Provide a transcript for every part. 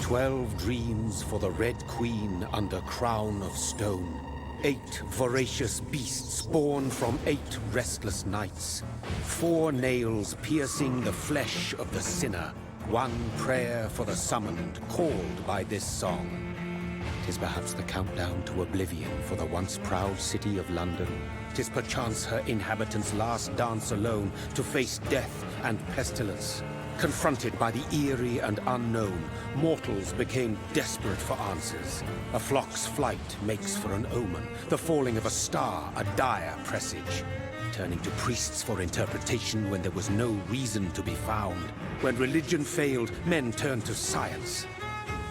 12 dreams for the Red Queen under crown of stone. 8 voracious beasts born from 8 restless nights. 4 nails piercing the flesh of the sinner. 1 prayer for the summoned, called by this song. 'Tis perhaps the countdown to oblivion for the once proud city of London. 'Tis perchance her inhabitants' last dance alone to face death and pestilence. Confronted by the eerie and unknown, mortals became desperate for answers. A flock's flight makes for an omen, the falling of a star a dire presage. Turning to priests for interpretation when there was no reason to be found. When religion failed, men turned to science.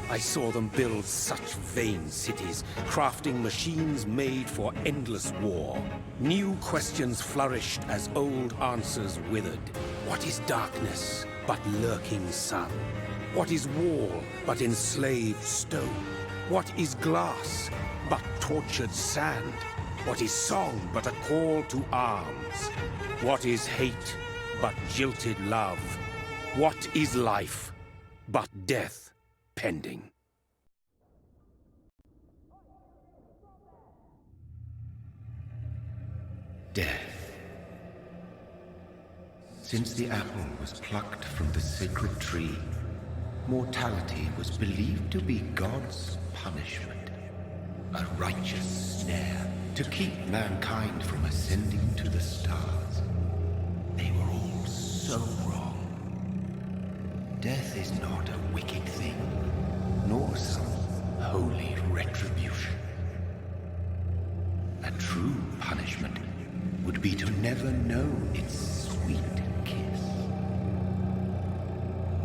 I saw them build such vain cities, crafting machines made for endless war. New questions flourished as old answers withered. What is darkness but lurking sun? What is wall but enslaved stone? What is glass but tortured sand? What is song but a call to arms? What is hate but jilted love? What is life but death pending? Death. Since the apple was plucked from the sacred tree, mortality was believed to be God's punishment, a righteous snare to keep mankind from ascending to the stars. They were all so wrong. Death is not a wicked thing, nor some holy retribution. A true punishment would be to never know its sweet kiss.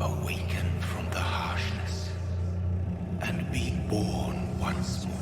Awaken from the harshness and be born once more.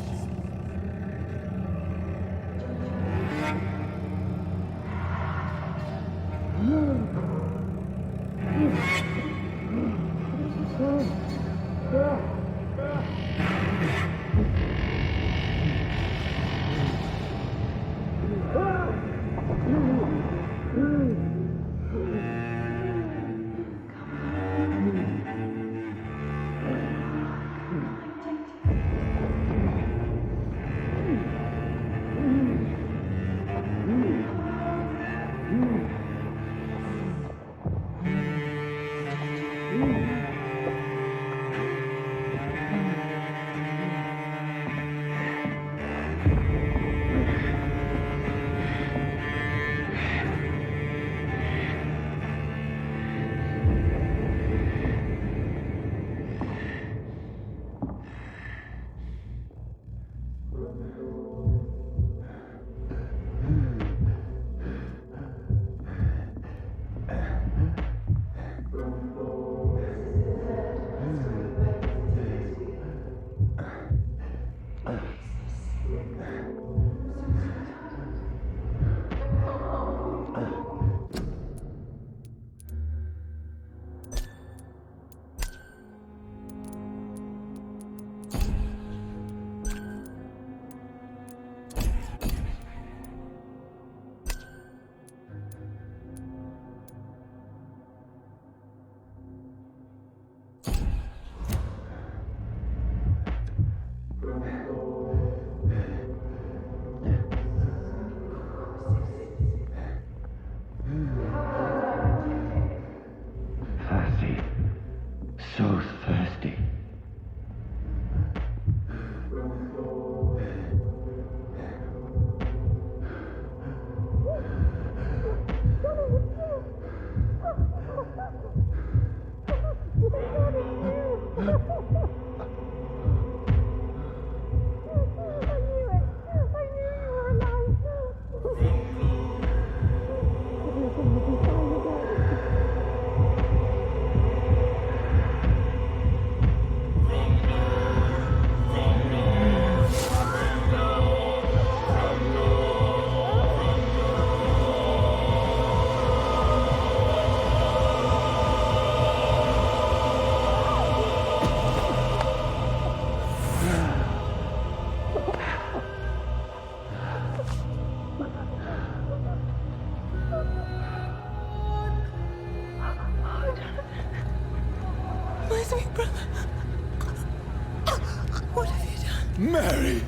Mary!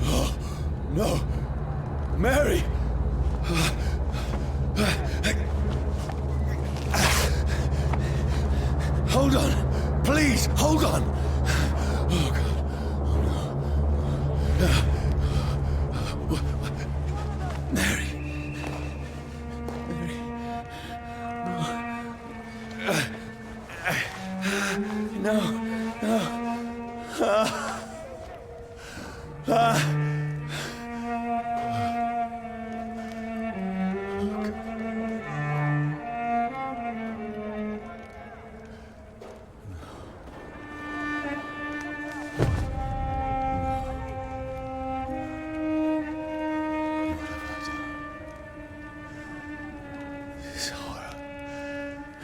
Oh, no! Mary! Hold on! Please, hold on! Oh, God. Mary. No, no. This horror.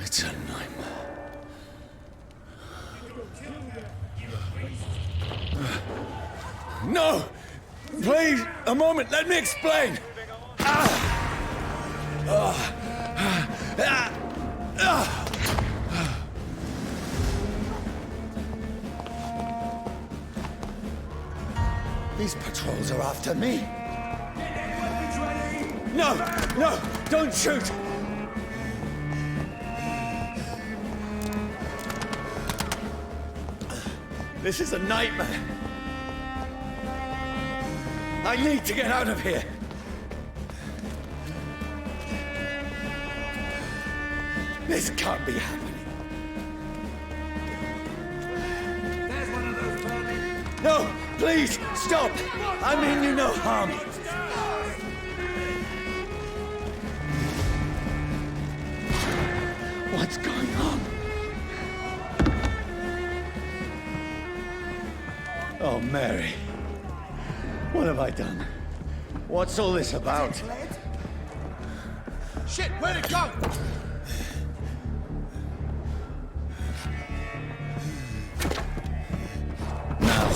It's a nightmare. No! Please, a moment, let me explain! These patrols are after me. No! No! Don't shoot! This is a nightmare. I need to get out of here. This can't be happening. There's one of those burning. No, please, stop. I mean you no harm. What's going on? Oh, Mary. What have I done? What's all this about? Shit, where'd it go? Now,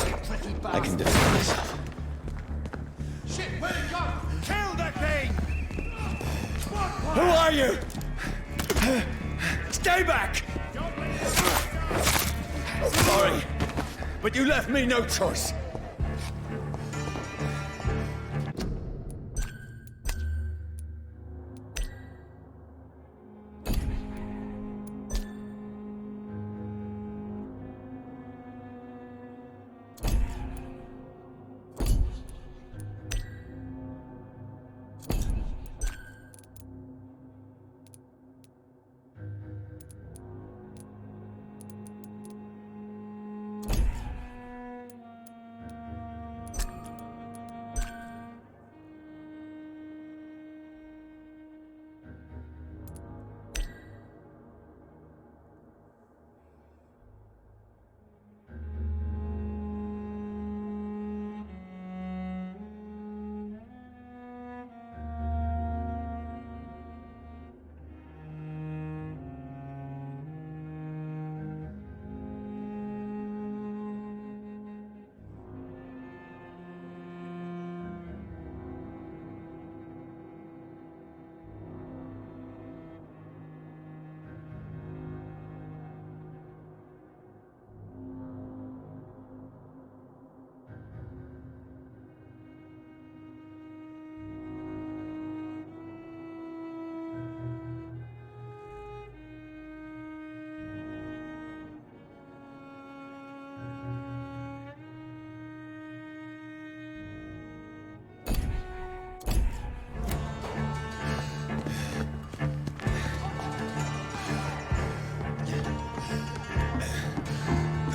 I can defend myself. Shit, where'd it go? Kill that thing! Who are you? Stay back! Sorry, but you left me no choice.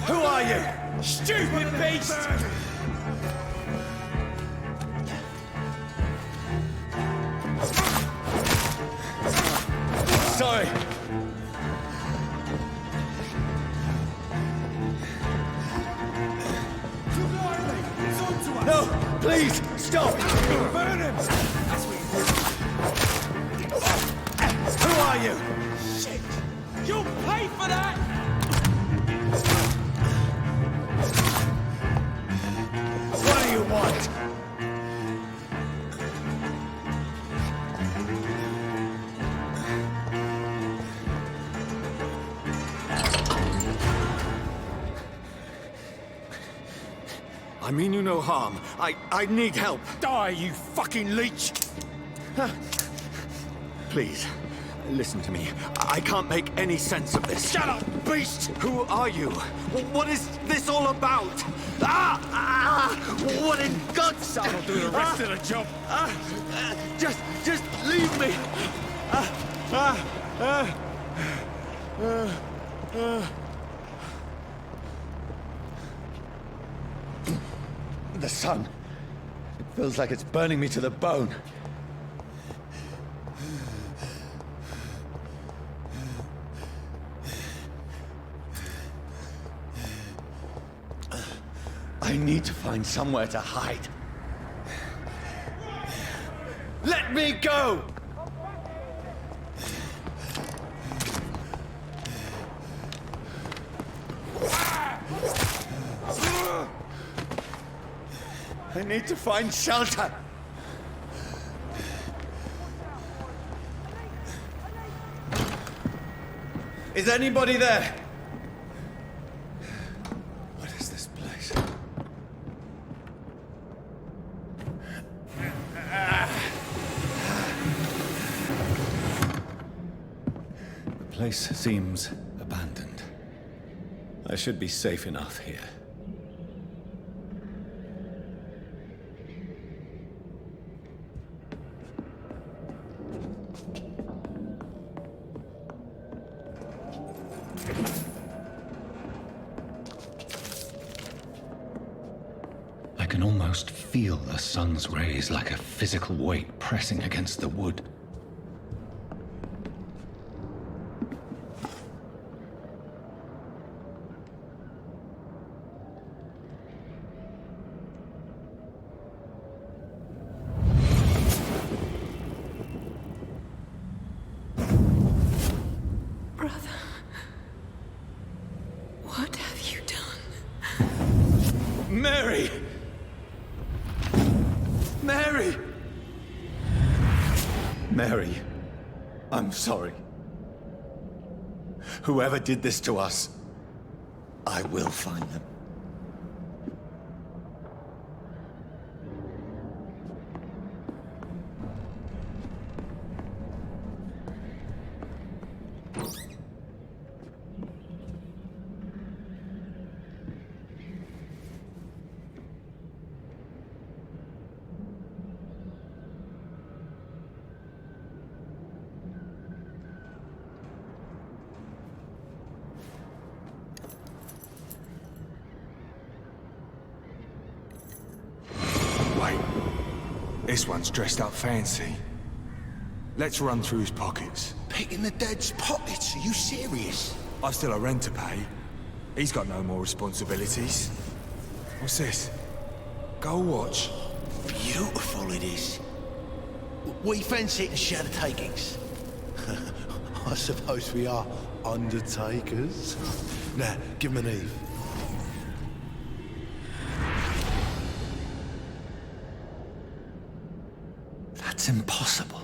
Who are you? Stupid beast! Sorry. No, please, stop! Burn him! Who are you? Shit! You'll pay for that! What do you want? I mean you no harm. I need help. Die, you fucking leech! Please, listen to me. I can't make any sense of this. Shut up, beast! Who are you? What is this all about? What in God's name? I'll do the rest of the job. Just leave me. The sun. It feels like it's burning me to the bone. I need to find somewhere to hide. Let me go! I need to find shelter. Is anybody there? What is this place? The place seems abandoned. I should be safe enough here. I can almost feel the sun's rays like a physical weight pressing against the wood. Brother, what have you done? Mary! Mary! Mary, I'm sorry. Whoever did this to us, I will find them. Wait. This one's dressed up fancy. Let's run through his pockets. Picking the dead's pockets? Are you serious? I've still a rent to pay. He's got no more responsibilities. What's this? Gold watch. Beautiful it is. We fancy it and share the takings. I suppose we are undertakers. Now, give him an Eve. That's impossible.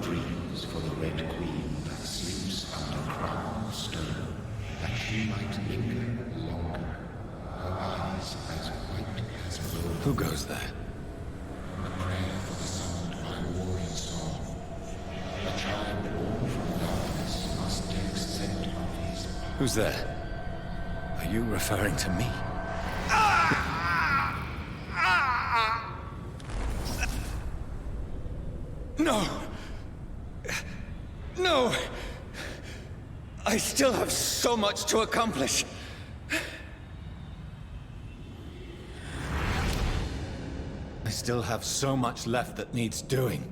Dreams for the Red Queen that sleeps under crown of stone, that she might linger longer, her eyes as white as gold. Who goes there? A prayer for the summoned by warring song. A child born from darkness must take scent of his path. Who's there? Are you referring to me? No! No! I still have so much to accomplish. I still have so much left that needs doing.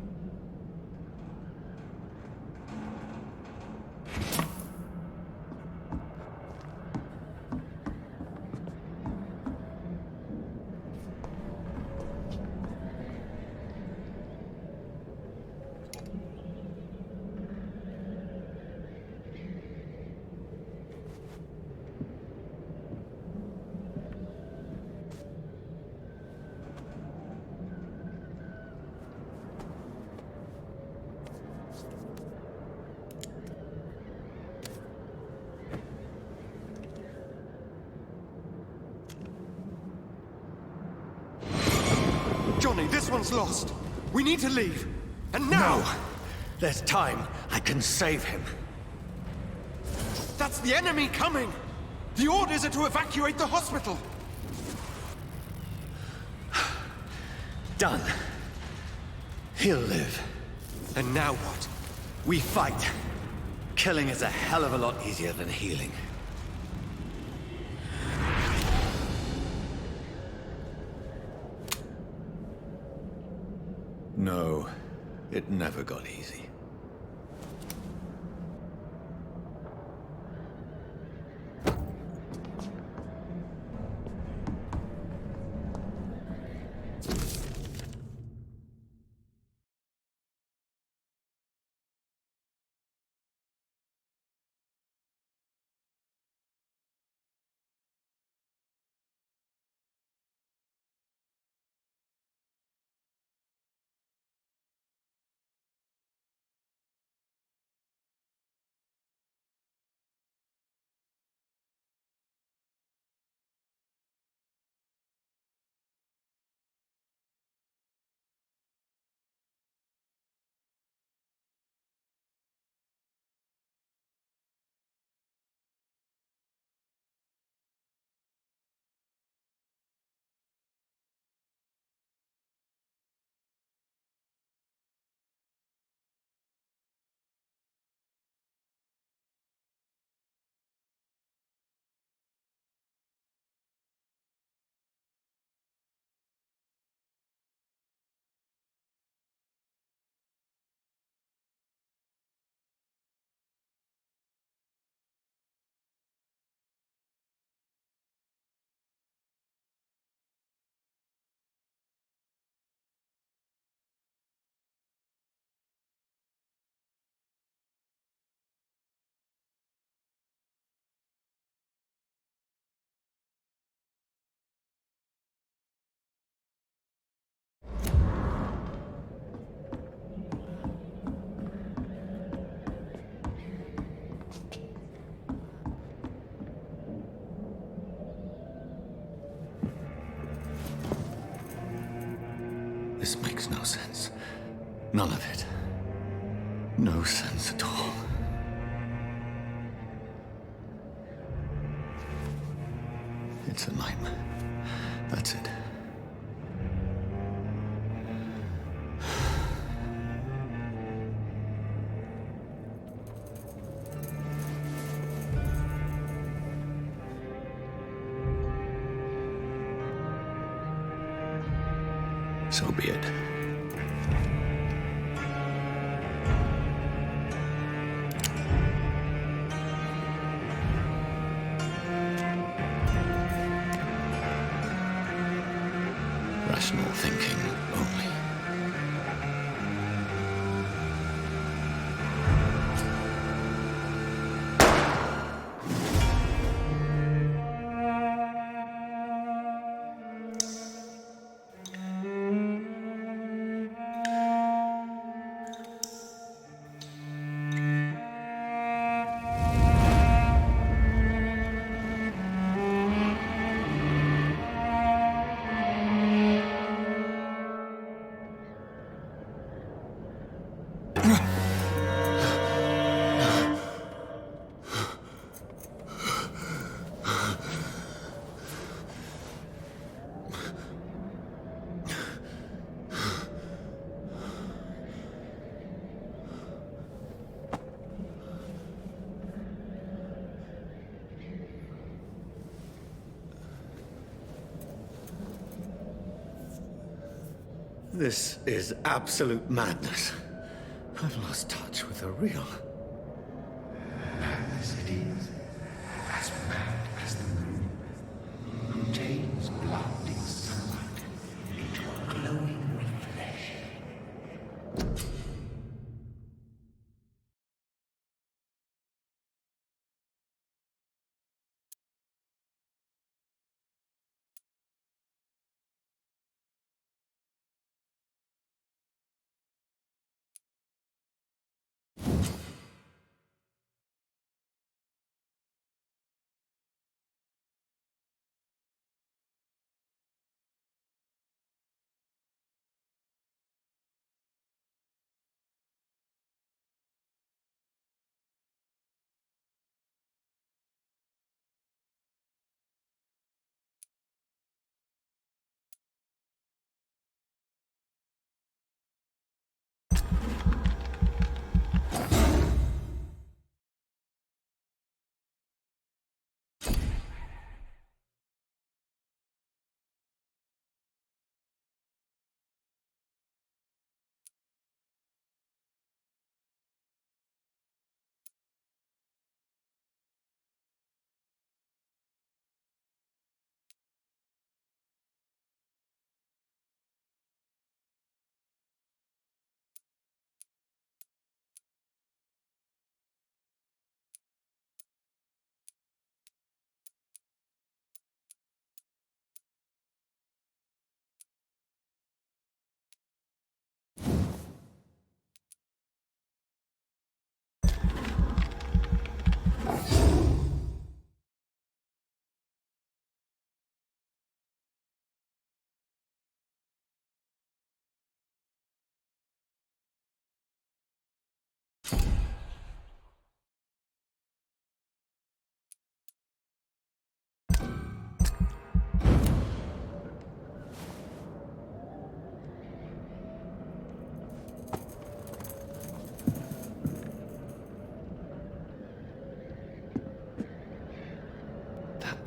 Johnny, this one's lost. We need to leave. And now! No! There's time. I can save him. That's the enemy coming! The orders are to evacuate the hospital! Done. He'll live. And now what? We fight. Killing is a hell of a lot easier than healing. No, it never got easy. This makes no sense. None of it. No sense at all. It's a nightmare. That's it. So be it. Rational thinking only. This is absolute madness. I've lost touch with the real. Mad as it is, as mad as the moon, who takes blinding sunlight into a glowing reflection.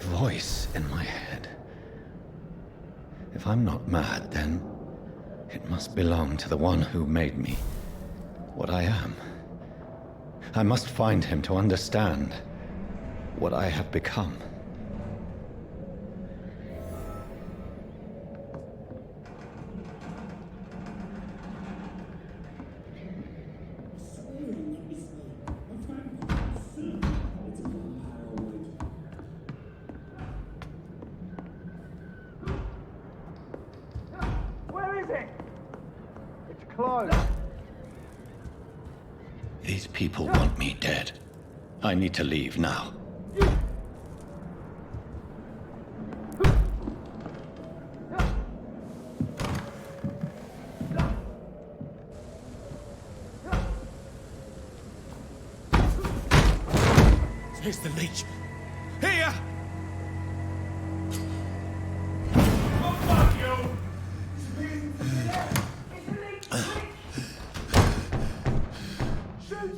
Voice in my head. If I'm not mad, then it must belong to the one who made me what I am. I must find him to understand what I have become. These people want me dead. I need to leave now. Here's the leech. Here!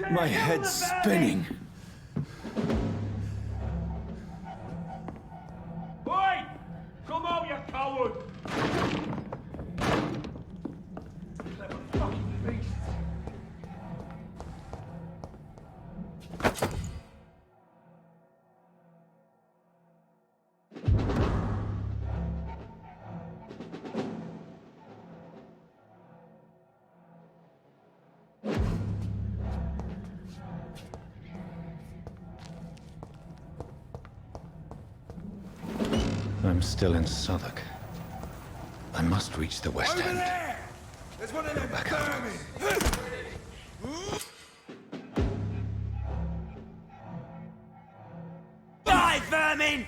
My head's spinning. Oi! Come out, you coward! Clever fucking beast. I'm still in Southwark. I must reach the West End. There! There's one of them Back up. vermin! Die, vermin!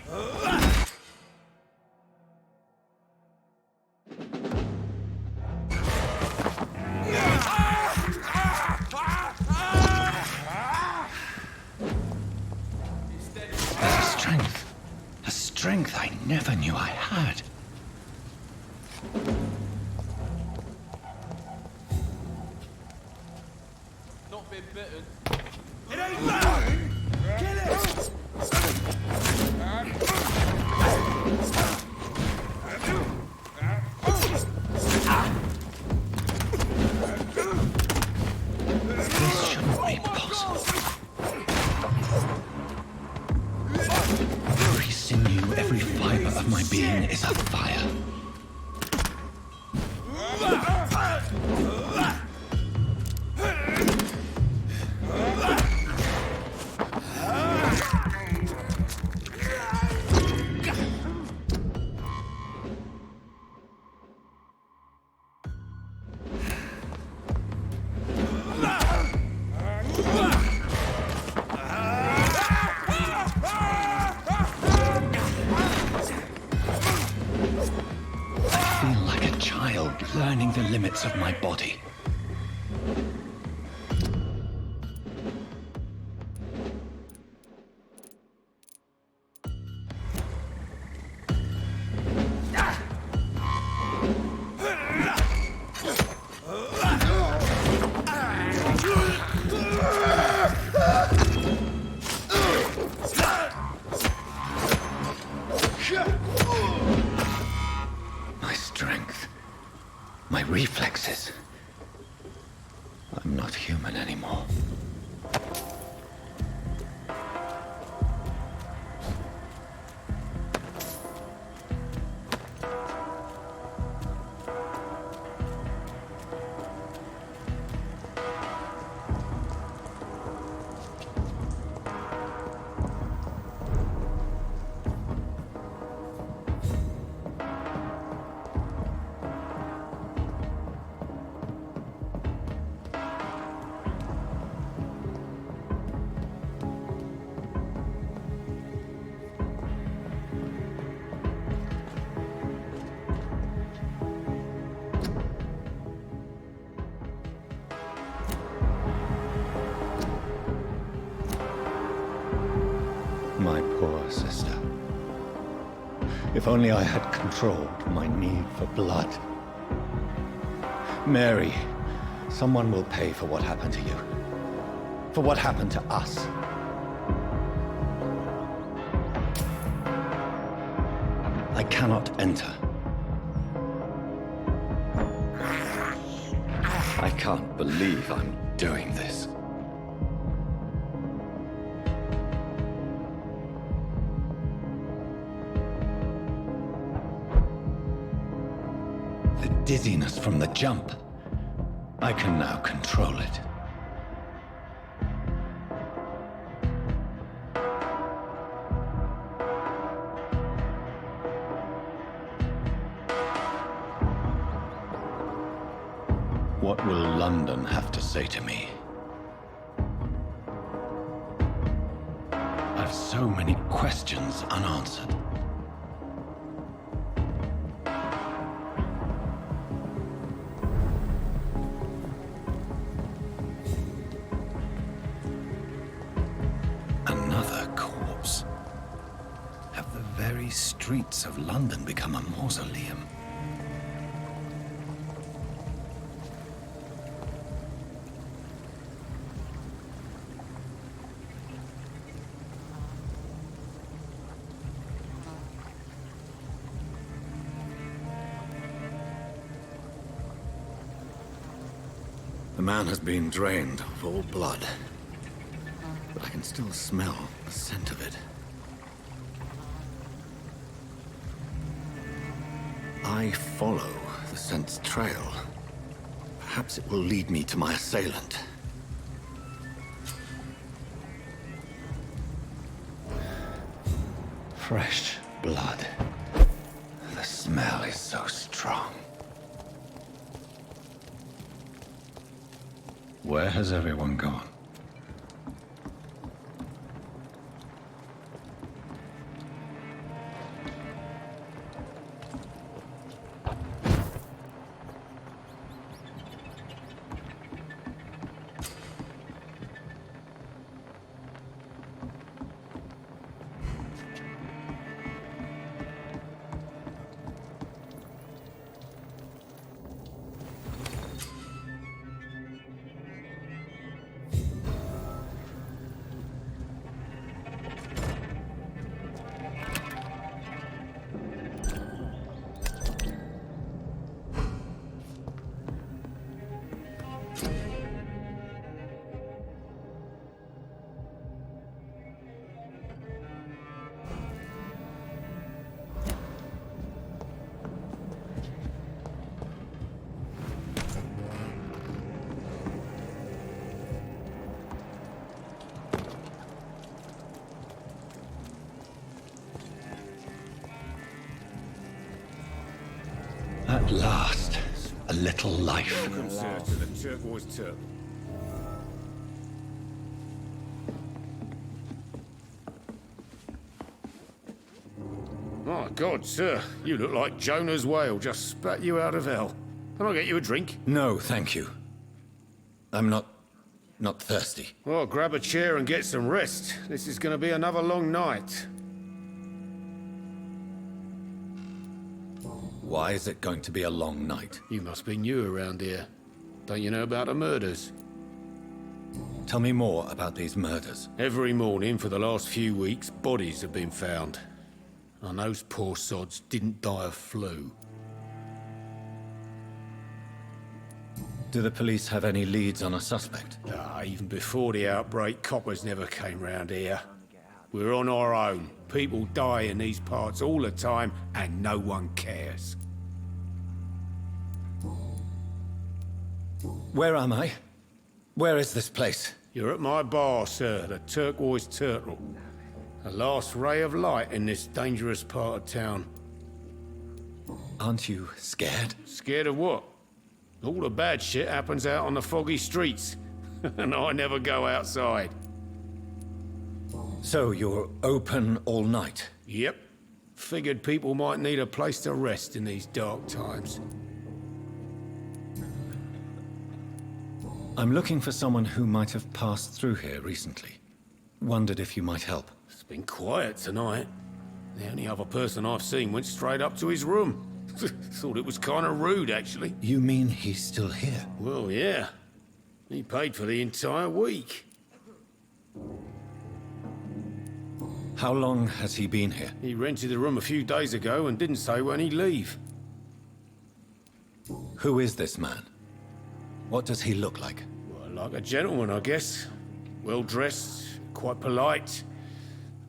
A strength I never knew I had. Not been bitten. It ain't mine! Kill it! limits of my body. My strength, my reflexes. I'm not human anymore. My poor sister. If only I had controlled my need for blood. Mary, someone will pay for what happened to you. For what happened to us. I cannot enter. I can't believe I'm doing this. The dizziness from the jump. I can now control it. What will London have to say to me? I've so many questions unanswered. Another corpse. Have the very streets of London become a mausoleum? The man has been drained of all blood, but I can still smell the scent of it. I follow the scent's trail. Perhaps it will lead me to my assailant. Fresh blood. The smell is so strong. Where has everyone gone? At last, a little life. Welcome, sir, to the Turquoise Turk. My God, sir, you look like Jonah's whale just spat you out of hell. Can I get you a drink? No, thank you. I'm not thirsty. Well, grab a chair and get some rest. This is going to be another long night. Why is it going to be a long night? You must be new around here. Don't you know about the murders? Tell me more about these murders. Every morning for the last few weeks, bodies have been found. And those poor sods didn't die of flu. Do the police have any leads on a suspect? Even before the outbreak, coppers never came round here. We're on our own. People die in these parts all the time, and no one cares. Where am I? Where is this place? You're at my bar, sir, the Turquoise Turtle. The last ray of light in this dangerous part of town. Aren't you scared? Scared of what? All the bad shit happens out on the foggy streets, and I never go outside. So you're open all night? Yep. Figured people might need a place to rest in these dark times. I'm looking for someone who might have passed through here recently. Wondered if you might help. It's been quiet tonight. The only other person I've seen went straight up to his room. Thought it was kind of rude, actually. You mean he's still here? Well, yeah. He paid for the entire week. How long has he been here? He rented the room a few days ago and didn't say when he'd leave. Who is this man? What does he look like? Well, like a gentleman, I guess. Well-dressed, quite polite.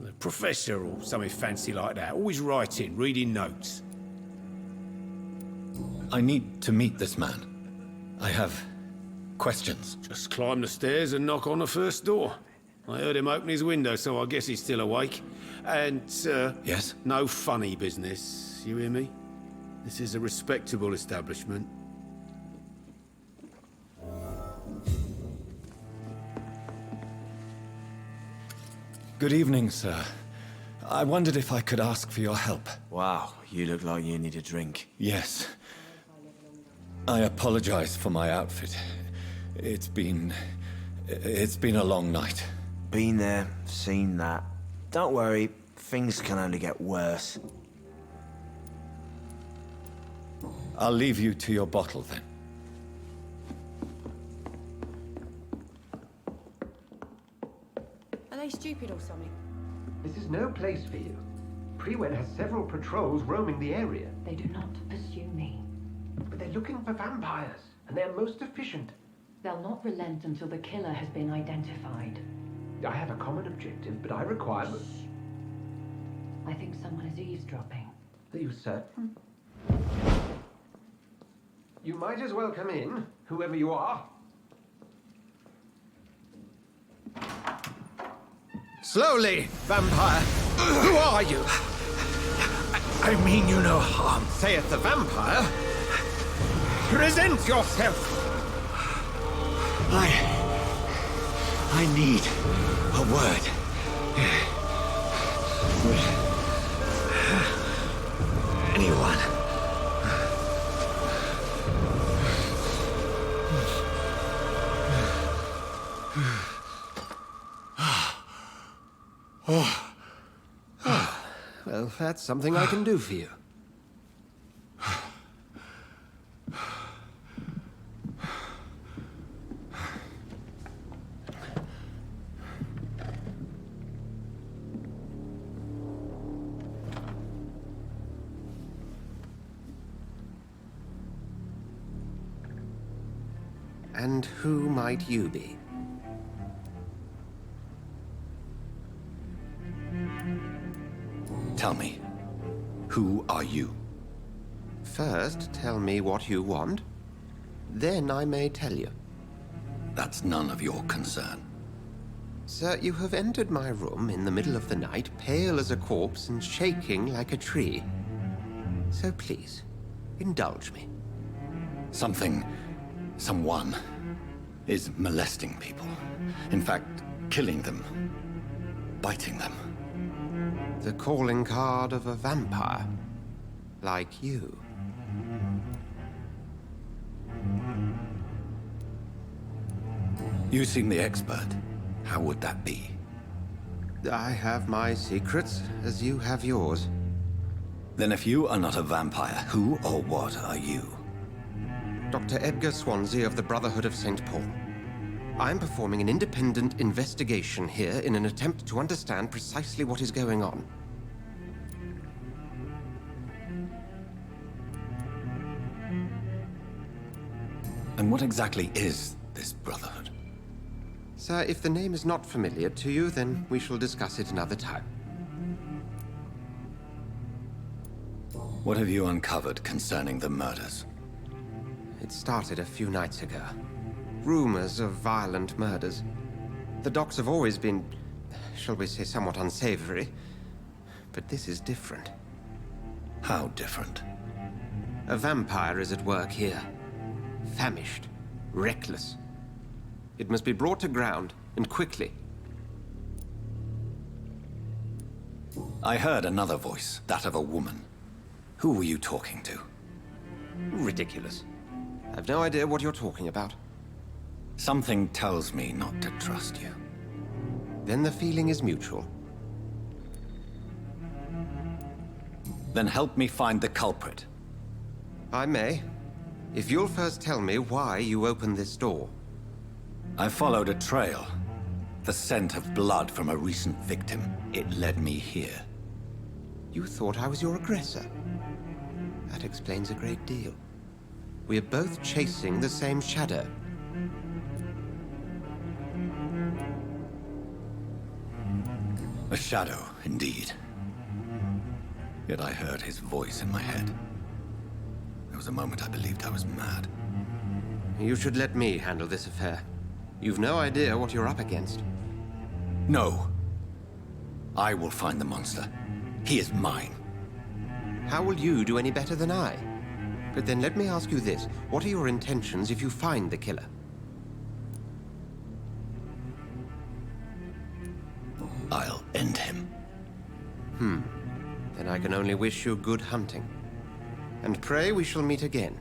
A professor or something fancy like that. Always writing, reading notes. I need to meet this man. I have questions. Just climb the stairs and knock on the first door. I heard him open his window, so I guess he's still awake. And, Yes? no funny business, you hear me? This is a respectable establishment. Good evening, sir. I wondered if I could ask for your help. Wow, you look like you need a drink. Yes. I apologize for my outfit. It's been a long night. Been there, seen that. Don't worry, things can only get worse. I'll leave you to your bottle then. Are they stupid or something? This is no place for you. Prewen has several patrols roaming the area. They do not pursue me. But they're looking for vampires, and they're most efficient. They'll not relent until the killer has been identified. I have a common objective, but I require... I think someone is eavesdropping. Are you certain? You might as well come in, whoever you are. Slowly, vampire. Who are you? I mean you no harm, saith the vampire. Present yourself. I need a word. Anyone? Well, that's something I can do for you. And who might you be? Tell me, who are you? First, tell me what you want. Then I may tell you. That's none of your concern. Sir, you have entered my room in the middle of the night, pale as a corpse and shaking like a tree. So please, indulge me. Someone is molesting people. In fact, killing them. Biting them. The calling card of a vampire. Like you. You seem the expert. How would that be? I have my secrets, as you have yours. Then if you are not a vampire, who or what are you? Dr. Edgar Swansea of the Brotherhood of St. Paul. I'm performing an independent investigation here in an attempt to understand precisely what is going on. And what exactly is this Brotherhood? Sir, if the name is not familiar to you, then we shall discuss it another time. What have you uncovered concerning the murders? It started a few nights ago. Rumors of violent murders. The docks have always been, shall we say, somewhat unsavory. But this is different. How different? A vampire is at work here. Famished. Reckless. It must be brought to ground, and quickly. I heard another voice, that of a woman. Who were you talking to? Ridiculous. I've no idea what you're talking about. Something tells me not to trust you. Then the feeling is mutual. Then help me find the culprit. I may. If you'll first tell me why you opened this door. I followed a trail. The scent of blood from a recent victim. It led me here. You thought I was your aggressor. That explains a great deal. We are both chasing the same shadow. A shadow, indeed. Yet I heard his voice in my head. There was a moment I believed I was mad. You should let me handle this affair. You've no idea what you're up against. No. I will find the monster. He is mine. How will you do any better than I? But then let me ask you this. What are your intentions if you find the killer? I'll end him. Then I can only wish you good hunting. And pray we shall meet again.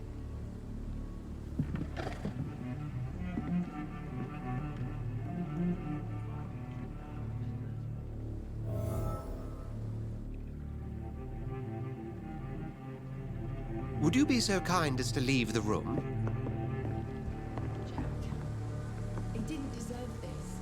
Would you be so kind as to leave the room? He didn't deserve this.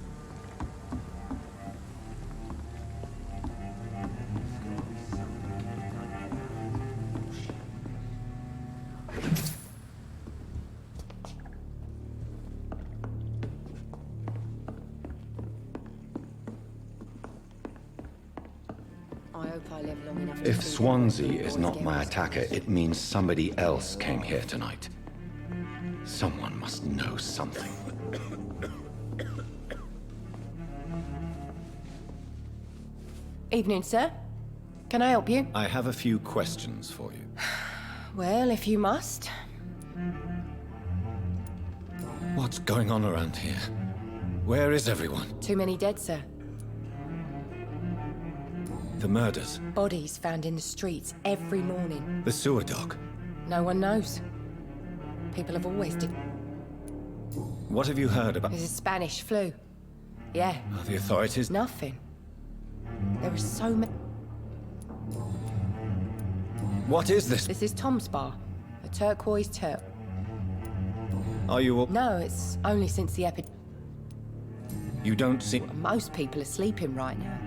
I hope I live long enough to If see Swansea that is not boys my get attacker, it means somebody else came here tonight. Someone must know something. Evening, sir. Can I help you? I have a few questions for you. Well, if you must. What's going on around here? Where is everyone? Too many dead, sir. The murders, Bodies found in the streets every morning. the sewer dog. No one knows. People have always did. What have you heard about? There's a Spanish flu. Yeah, Are the authorities? nothing. There are so many. What is this? This is Tom's bar. A turquoise turp. Are you all... No, it's only since the epidemic. You don't seem... Most people are sleeping right now.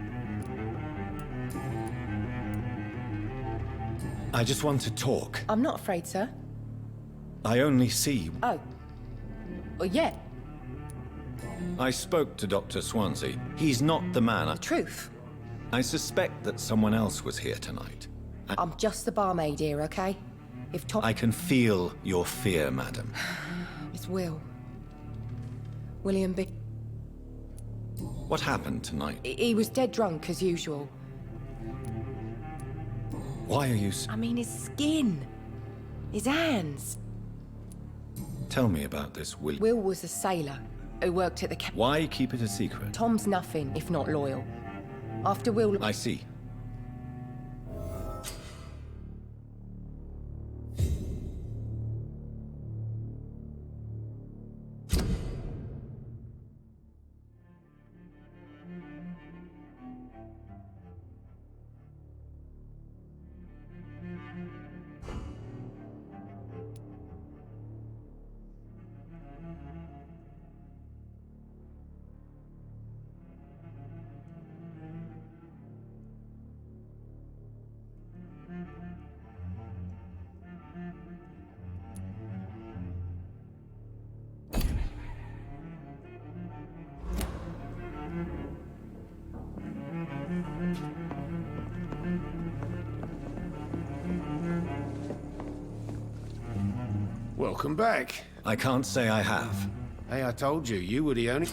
I just want to talk. I'm not afraid, sir. I only see... Oh. Well, yeah, I spoke to Dr. Swansea. He's not the man. truth. I suspect that someone else was here tonight. I'm just the barmaid here, okay? If Tom... I can feel your fear, madam. It's Will. William B. What happened tonight? He was dead drunk, as usual. Why are you... I mean, his skin. His hands. Tell me about this, Will. Will was a sailor who worked at the Why keep it a secret? Tom's nothing if not loyal. After Will... I see. Welcome back. I can't say I have. Hey, I told you, you were the only...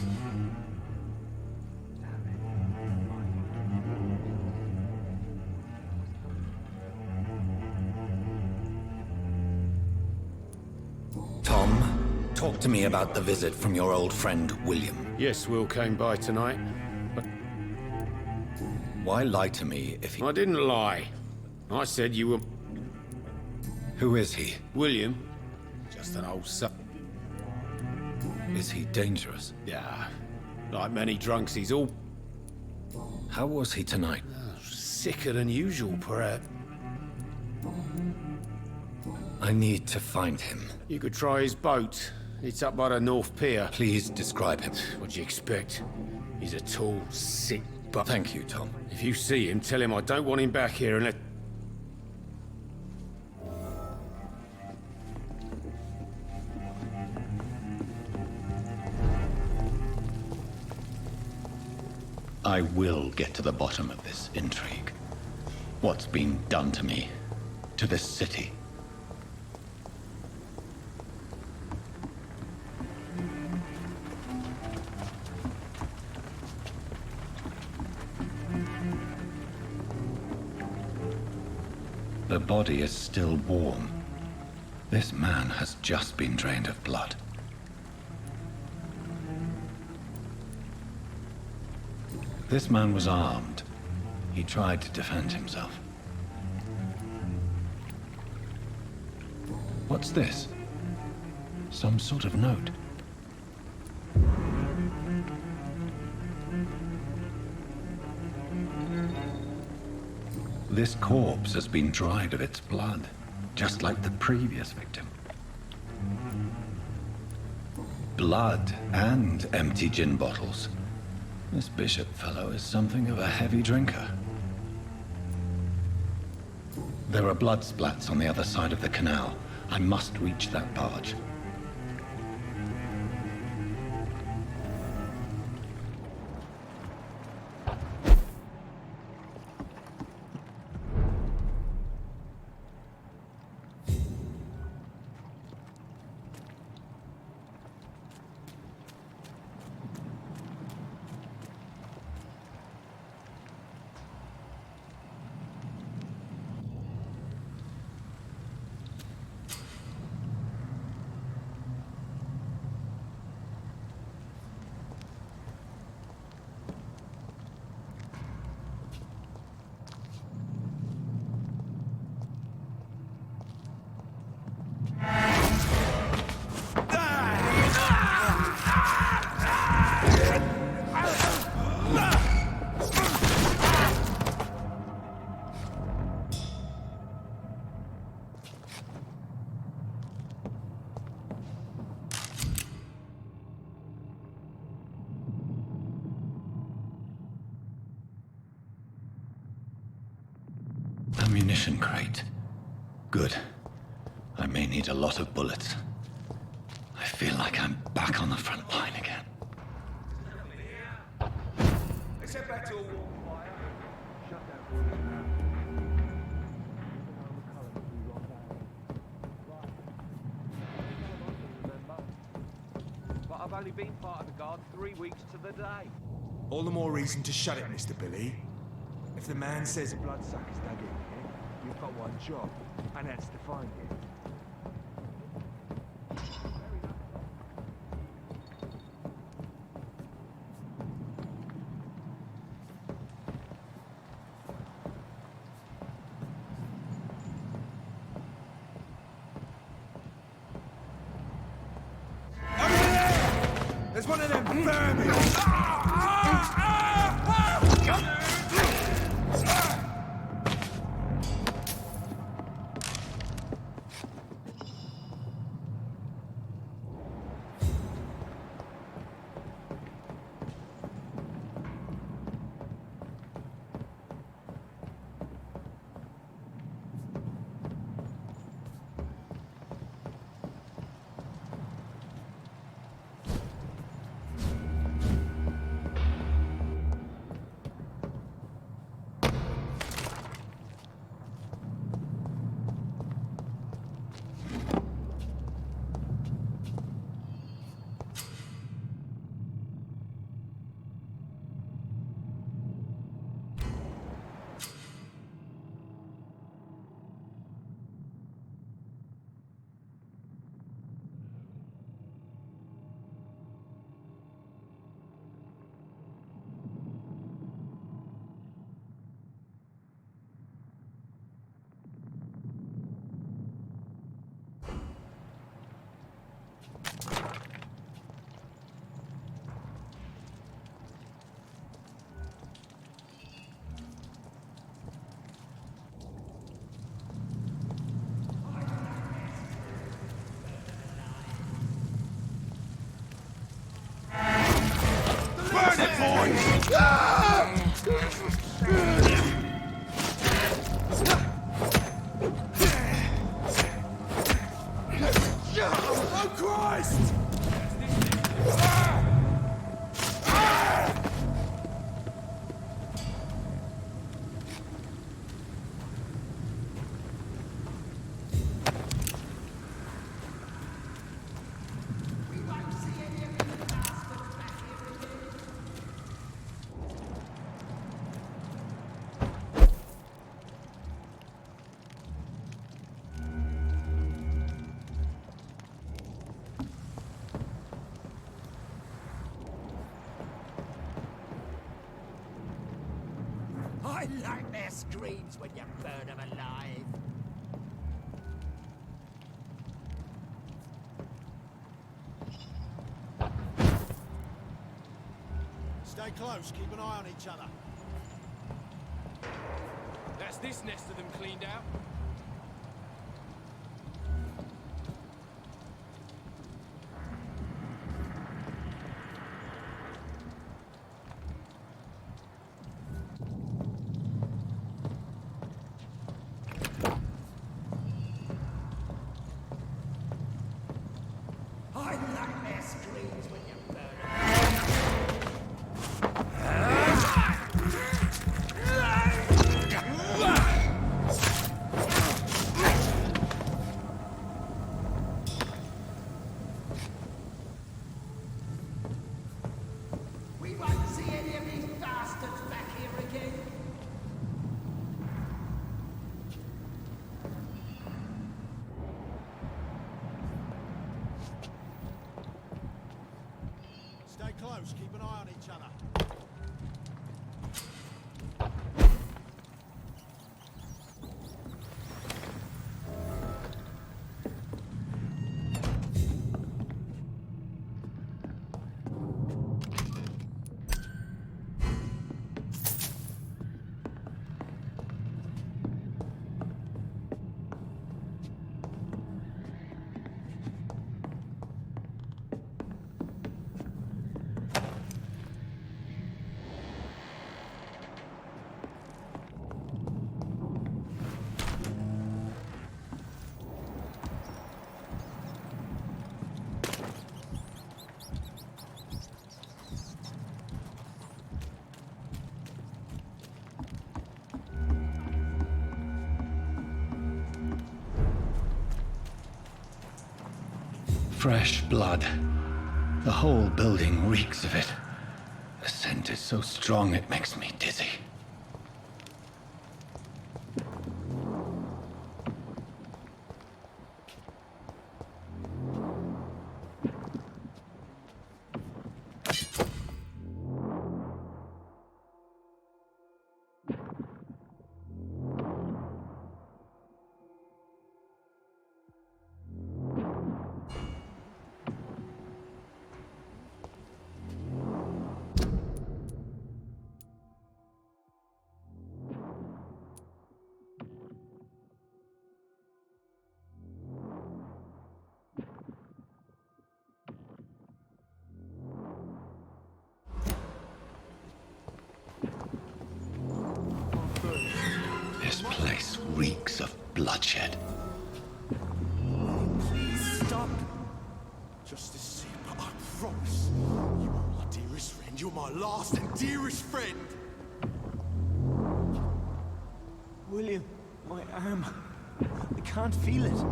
Tom, talk to me about the visit from your old friend, William. Yes, Will came by tonight, but... Why lie to me if he... I didn't lie. I said you were... Who is he? William. Just an old son. Is he dangerous? Yeah. Like many drunks, he's all... How was he tonight? Sicker than usual, perhaps. I need to find him. You could try his boat. It's up by the North Pier. Please describe him. What do you expect? He's a tall, sick butt. Thank you, Tom. If you see him, tell him I don't want him back here unless... I will get to the bottom of this intrigue. What's been done to me? To this city? The body is still warm. This man has just been drained of blood. This man was armed. He tried to defend himself. What's this? Some sort of note. This corpse has been dried of its blood, just like the previous victim. Blood and empty gin bottles. This Bishop fellow is something of a heavy drinker. There are blood splats on the other side of the canal. I must reach that barge. Ammunition crate. Good. I may need a lot of bullets. I feel like I'm back on the front line again. Let's head back to a war fire. But I've only been part of the guard 3 weeks to the day. All the more reason to shut it, Mr. Billy. If the man says a bloodsucker's dug in here, you've got one job, and that's to find it. Over there! There's one of them vermin! Oh, Christ! I like their screams when you burn them alive. Stay close, keep an eye on each other. That's this nest of them cleaned out. I like their screams when you burn them. We won't see any of these bastards back here again. Stay close, keep an eye on each other. Fresh blood. The whole building reeks of it. The scent is so strong it makes me dizzy. This place reeks of bloodshed. Please stop. Just to see, but I promise, you are my dearest friend. You're my last and dearest friend. William, my arm. I can't feel it.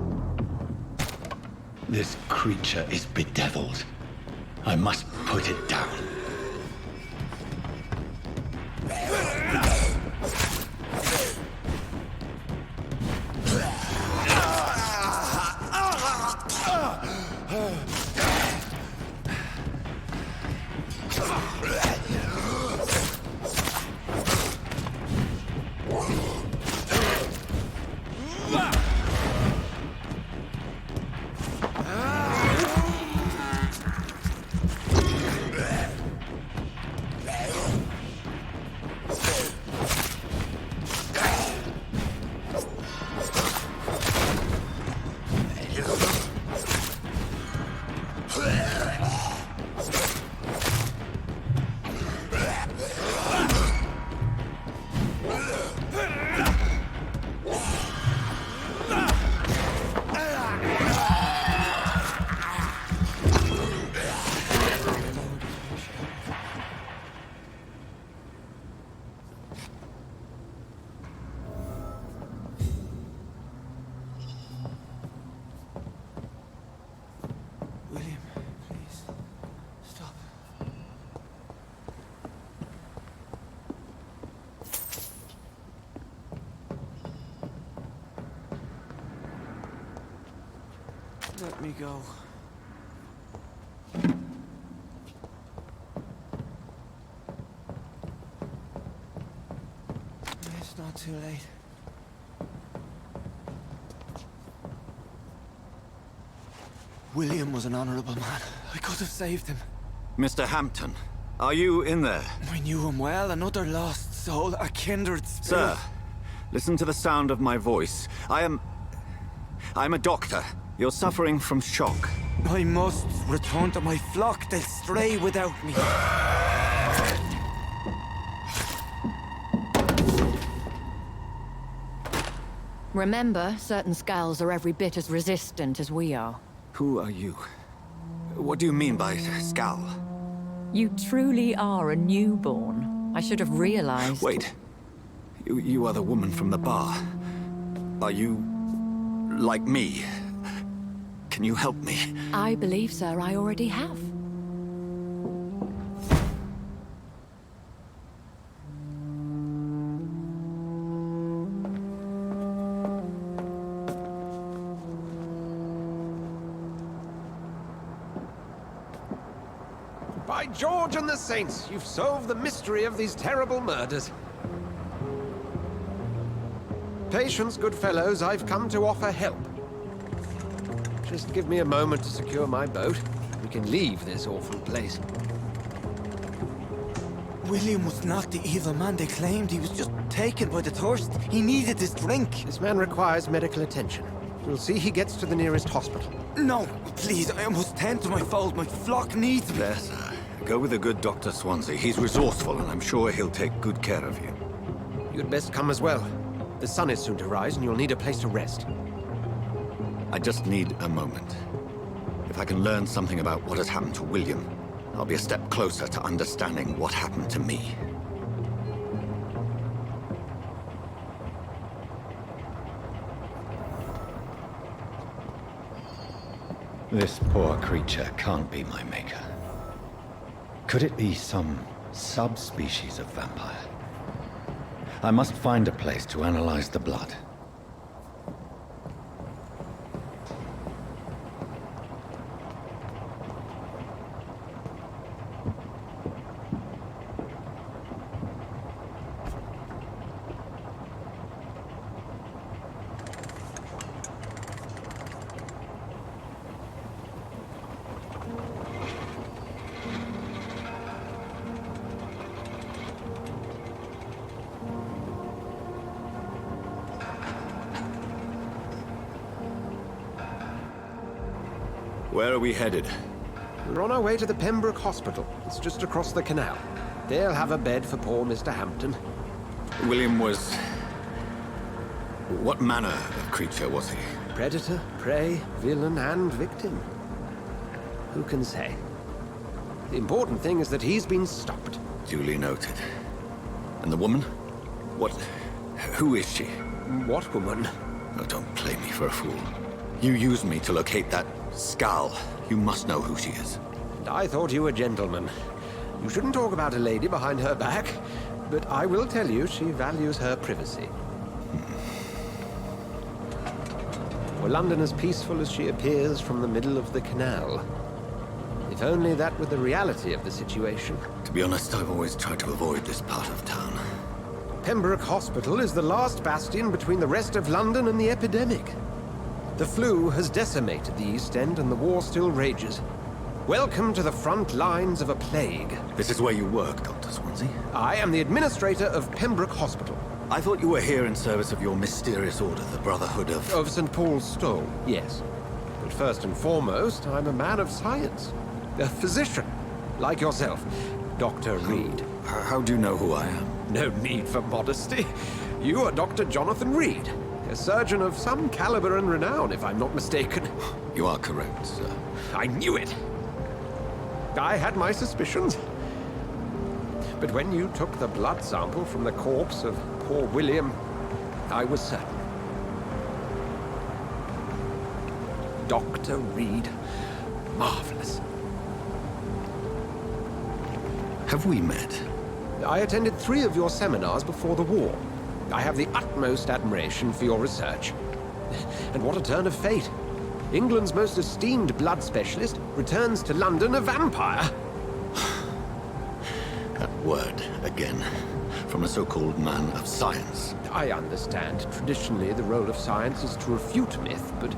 This creature is bedeviled. I must put it down. me go. It's not too late. William was an honorable man. I could have saved him. Mr. Hampton, are you in there? I knew him well, another lost soul, a kindred spirit. Sir, listen to the sound of my voice. I'm a doctor. You're suffering from shock. I must return to my flock. They'll stray without me. Remember, certain skulls are every bit as resistant as we are. Who are you? What do you mean by Skal? You truly are a newborn. I should have realized. Wait. You are the woman from the bar. Are you... like me? Can you help me? I believe, sir, I already have. By George and the Saints, you've solved the mystery of these terrible murders. Patience, good fellows, I've come to offer help. Just give me a moment to secure my boat. We can leave this awful place. William was not the evil man they claimed. He was just taken by the thirst. He needed this drink. This man requires medical attention. We'll see he gets to the nearest hospital. No, please, I must tend to my fold. My flock needs me. There, sir. Go with the good Dr. Swansea. He's resourceful, and I'm sure he'll take good care of you. You'd best come as well. The sun is soon to rise, and you'll need a place to rest. I just need a moment. If I can learn something about what has happened to William, I'll be a step closer to understanding what happened to me. This poor creature can't be my maker. Could it be some subspecies of vampire? I must find a place to analyze the blood. Where are we headed? We're on our way to the Pembroke Hospital. It's just across the canal. They'll have a bed for poor Mr. Hampton. William was... what manner of creature was he? Predator, prey, villain, and victim. Who can say? The important thing is that he's been stopped. Duly noted. And the woman? What... who is she? What woman? Oh, don't play me for a fool. You used me to locate that Skal. You must know who she is. And I thought you a gentleman. You shouldn't talk about a lady behind her back, but I will tell you she values her privacy. For London as peaceful as she appears from the middle of the canal. If only that were the reality of the situation. To be honest, I've always tried to avoid this part of town. Pembroke Hospital is the last bastion between the rest of London and the epidemic. The flu has decimated the East End and the war still rages. Welcome to the front lines of a plague. This is where you work, Dr. Swansea? I am the administrator of Pembroke Hospital. I thought you were here in service of your mysterious order, the Brotherhood of... Of St. Paul's Stole, yes. But first and foremost, I'm a man of science. A physician, like yourself, Dr. Reed. How do you know who I am? No need for modesty. You are Dr. Jonathan Reed. A surgeon of some caliber and renown, if I'm not mistaken. You are correct, sir. I knew it. I had my suspicions. But when you took the blood sample from the corpse of poor William, I was certain. Dr. Reed. Marvelous. Have we met? I attended 3 of your seminars before the war. I have the utmost admiration for your research. And what a turn of fate. England's most esteemed blood specialist, returns to London a vampire. That word, again. From a so-called man of science. I understand. Traditionally, the role of science is to refute myth, but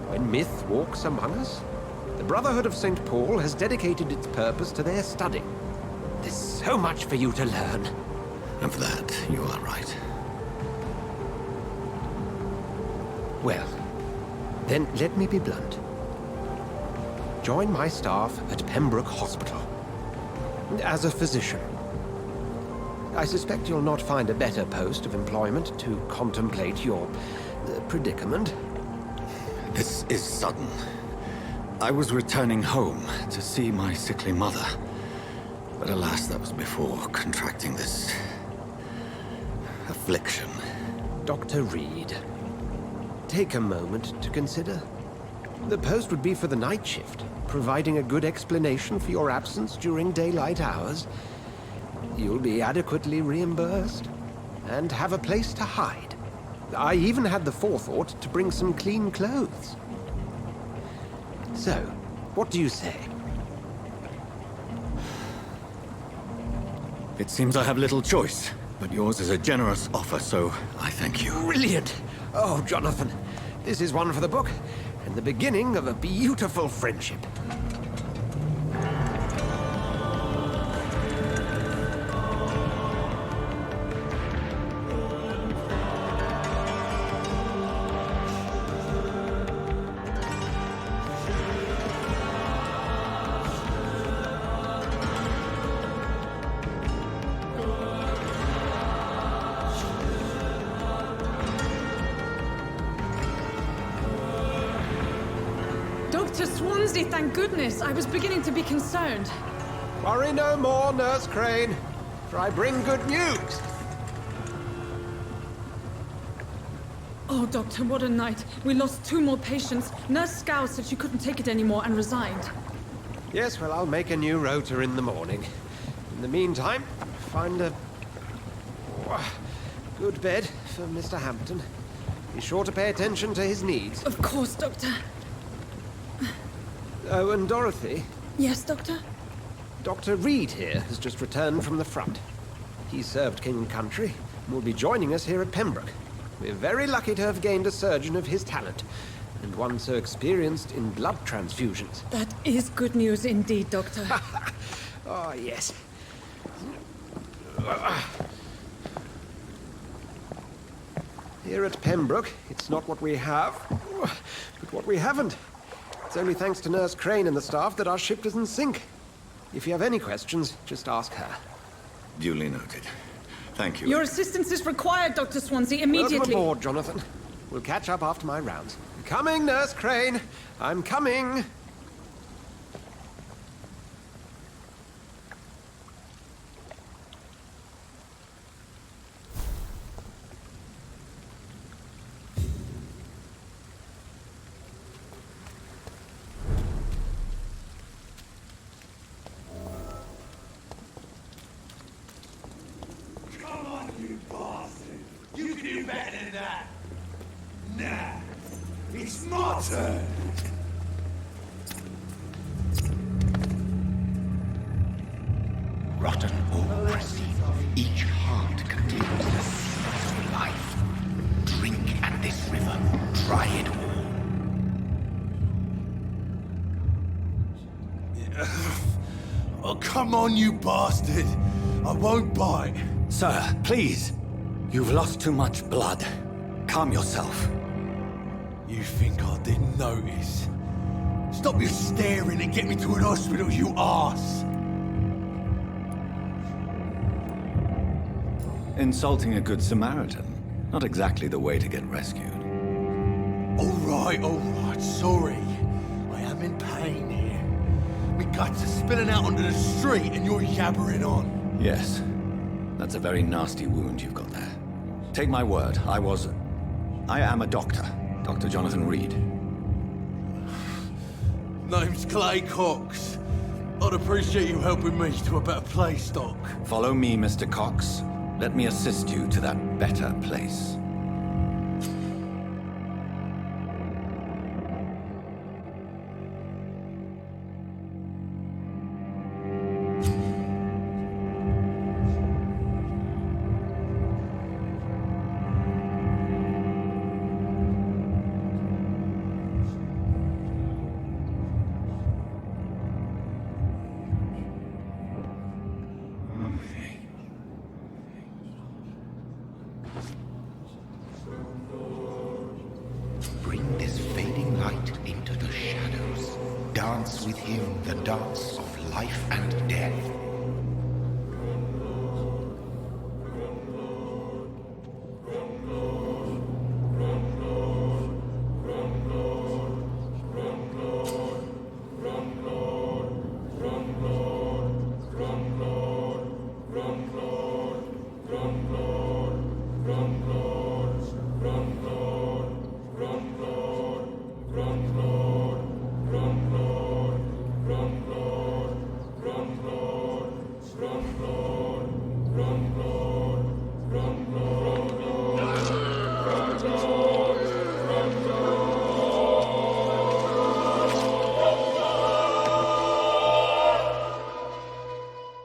when myth walks among us, the Brotherhood of St. Paul has dedicated its purpose to their study. There's so much for you to learn. And for that, you are right. Well, then let me be blunt. Join my staff at Pembroke Hospital. As a physician. I suspect you'll not find a better post of employment to contemplate your predicament. This is sudden. I was returning home to see my sickly mother. But alas, that was before contracting this affliction. Dr. Reed, take a moment to consider. The post would be for the night shift, providing a good explanation for your absence during daylight hours. You'll be adequately reimbursed, and have a place to hide. I even had the forethought to bring some clean clothes. So, what do you say? It seems I have little choice, but yours is a generous offer, so I thank you. Brilliant! Oh, Jonathan, this is one for the book, and the beginning of a beautiful friendship. Dr. Swansea, thank goodness. I was beginning to be concerned. Worry no more, Nurse Crane, for I bring good news. Oh, Doctor, what a night. We lost 2 more patients. Nurse Scow said she couldn't take it anymore and resigned. Yes, well, I'll make a new rota in the morning. In the meantime, find a good bed for Mr. Hampton. Be sure to pay attention to his needs. Of course, Doctor. Oh, and Dorothy? Yes, Doctor? Dr. Reed here has just returned from the front. He served King and Country and will be joining us here at Pembroke. We're very lucky to have gained a surgeon of his talent, and one so experienced in blood transfusions. That is good news indeed, Doctor. Oh, yes. Here at Pembroke, it's not what we have, but what we haven't. It's only thanks to Nurse Crane and the staff that our ship doesn't sink. If you have any questions, just ask her. Duly noted. Thank you. Your assistance is required, Dr. Swansea, immediately. Welcome aboard, Jonathan. We'll catch up after my rounds. Coming, Nurse Crane. I'm coming. You can do better than that. Nah, it's my turn. Rotten or pressy, each heart contains the seed of life. Drink at this river, try it all. Oh, come on, you bastard! I won't bite. Sir, please. You've lost too much blood. Calm yourself. You think I didn't notice? Stop your staring and get me to an hospital, you arse! Insulting a good Samaritan. Not exactly the way to get rescued. All right, sorry. I am in pain here. My guts are spilling out onto the street and you're yabbering on. Yes. That's a very nasty wound you've got there. Take my word, I am a doctor. Dr. Jonathan Reed. Name's Clay Cox. I'd appreciate you helping me to a better place, Doc. Follow me, Mr. Cox. Let me assist you to that better place. dance with him the dance of life and death.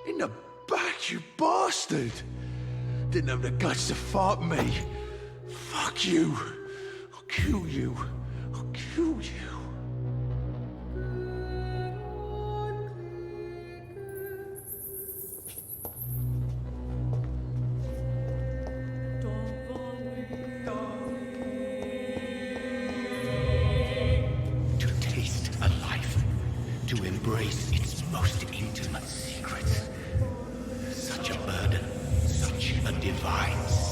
In the back, you bastard! Didn't have the guts to fight me. Fuck you. I'll kill you. I'll kill you. To taste a life, to embrace its most intimate secrets. Such a burden, such a divine sin.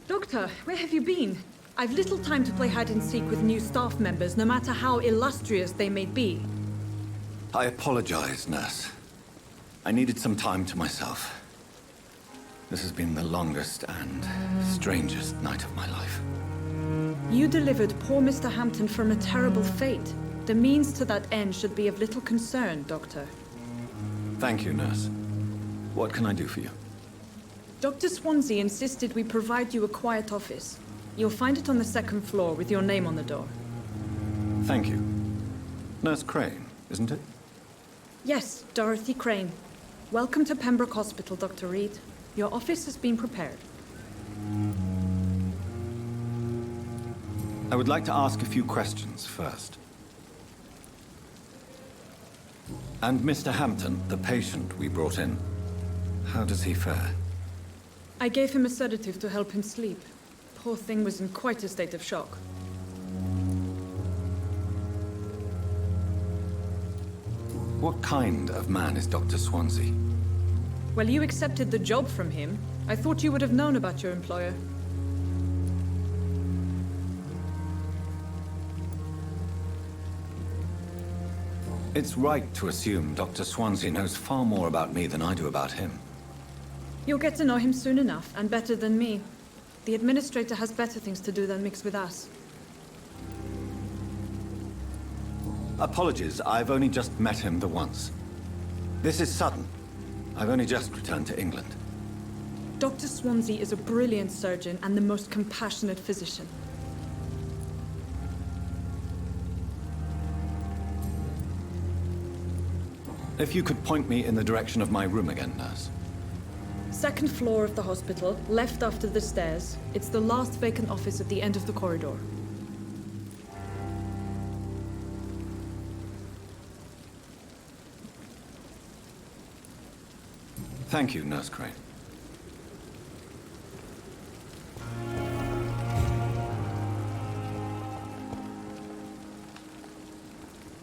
Doctor, where have you been? I've little time to play hide and seek with new staff members, no matter how illustrious they may be. I apologize, nurse. I needed some time to myself. This has been the longest and strangest night of my life. You delivered poor Mr. Hampton from a terrible fate. The means to that end should be of little concern, Doctor. Thank you, nurse. What can I do for you? Dr. Swansea insisted we provide you a quiet office. You'll find it on the second floor with your name on the door. Thank you. Nurse Crane, isn't it? Yes, Dorothy Crane. Welcome to Pembroke Hospital, Dr. Reed. Your office has been prepared. I would like to ask a few questions first. And Mr. Hampton, the patient we brought in, how does he fare? I gave him a sedative to help him sleep. Poor thing was in quite a state of shock. What kind of man is Dr. Swansea? Well, you accepted the job from him. I thought you would have known about your employer. It's right to assume Dr. Swansea knows far more about me than I do about him. You'll get to know him soon enough, and better than me. The administrator has better things to do than mix with us. Apologies, I've only just met him the once. This is sudden. I've only just returned to England. Dr. Swansea is a brilliant surgeon and the most compassionate physician. If you could point me in the direction of my room again, nurse. Second floor of the hospital, left after the stairs. It's the last vacant office at the end of the corridor. Thank you, Nurse Crane.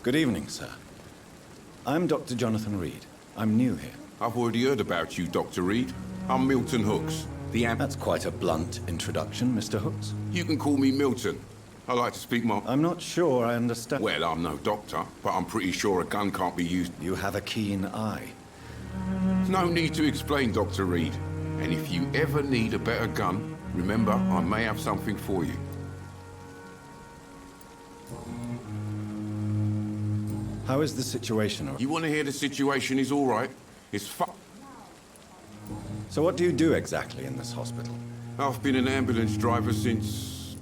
Good evening, sir. I'm Dr. Jonathan Reed. I'm new here. I've already heard about you, Dr. Reed. I'm Milton Hooks, the That's quite a blunt introduction, Mr. Hooks. You can call me Milton. I like to speak my... I'm not sure I understand. Well, I'm no doctor, but I'm pretty sure a gun can't be used... You have a keen eye. No need to explain, Dr. Reed. And if you ever need a better gun, remember, I may have something for you. How is the situation? You want to hear the situation is all right? It's So what do you do exactly in this hospital? I've been an ambulance driver since...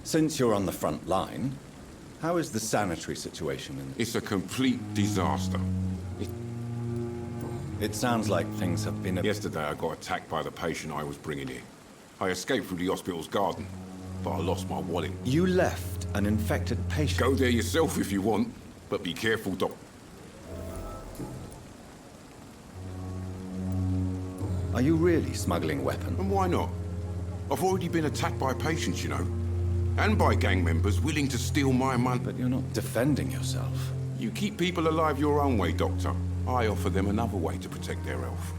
Since you're on the front line, how is the sanitary situation in... It's a complete disaster. It sounds like things have been... Yesterday I got attacked by the patient I was bringing in. I escaped through the hospital's garden, but I lost my wallet. You left an infected patient? Go there yourself if you want, but be careful, Doc. Are you really smuggling weapons? And why not? I've already been attacked by patients, you know. And by gang members willing to steal my money. But you're not defending yourself. You keep people alive your own way, Doctor. I offer them another way to protect their health.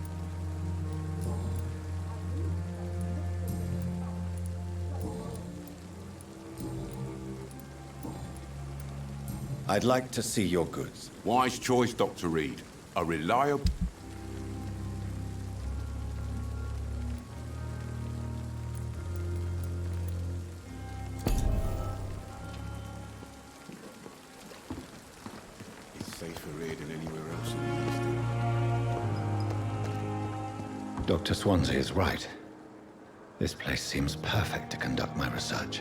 I'd like to see your goods. Wise choice, Dr. Reed. A reliable... It's safer here than anywhere else in the East. Dr. Swansea is right. This place seems perfect to conduct my research.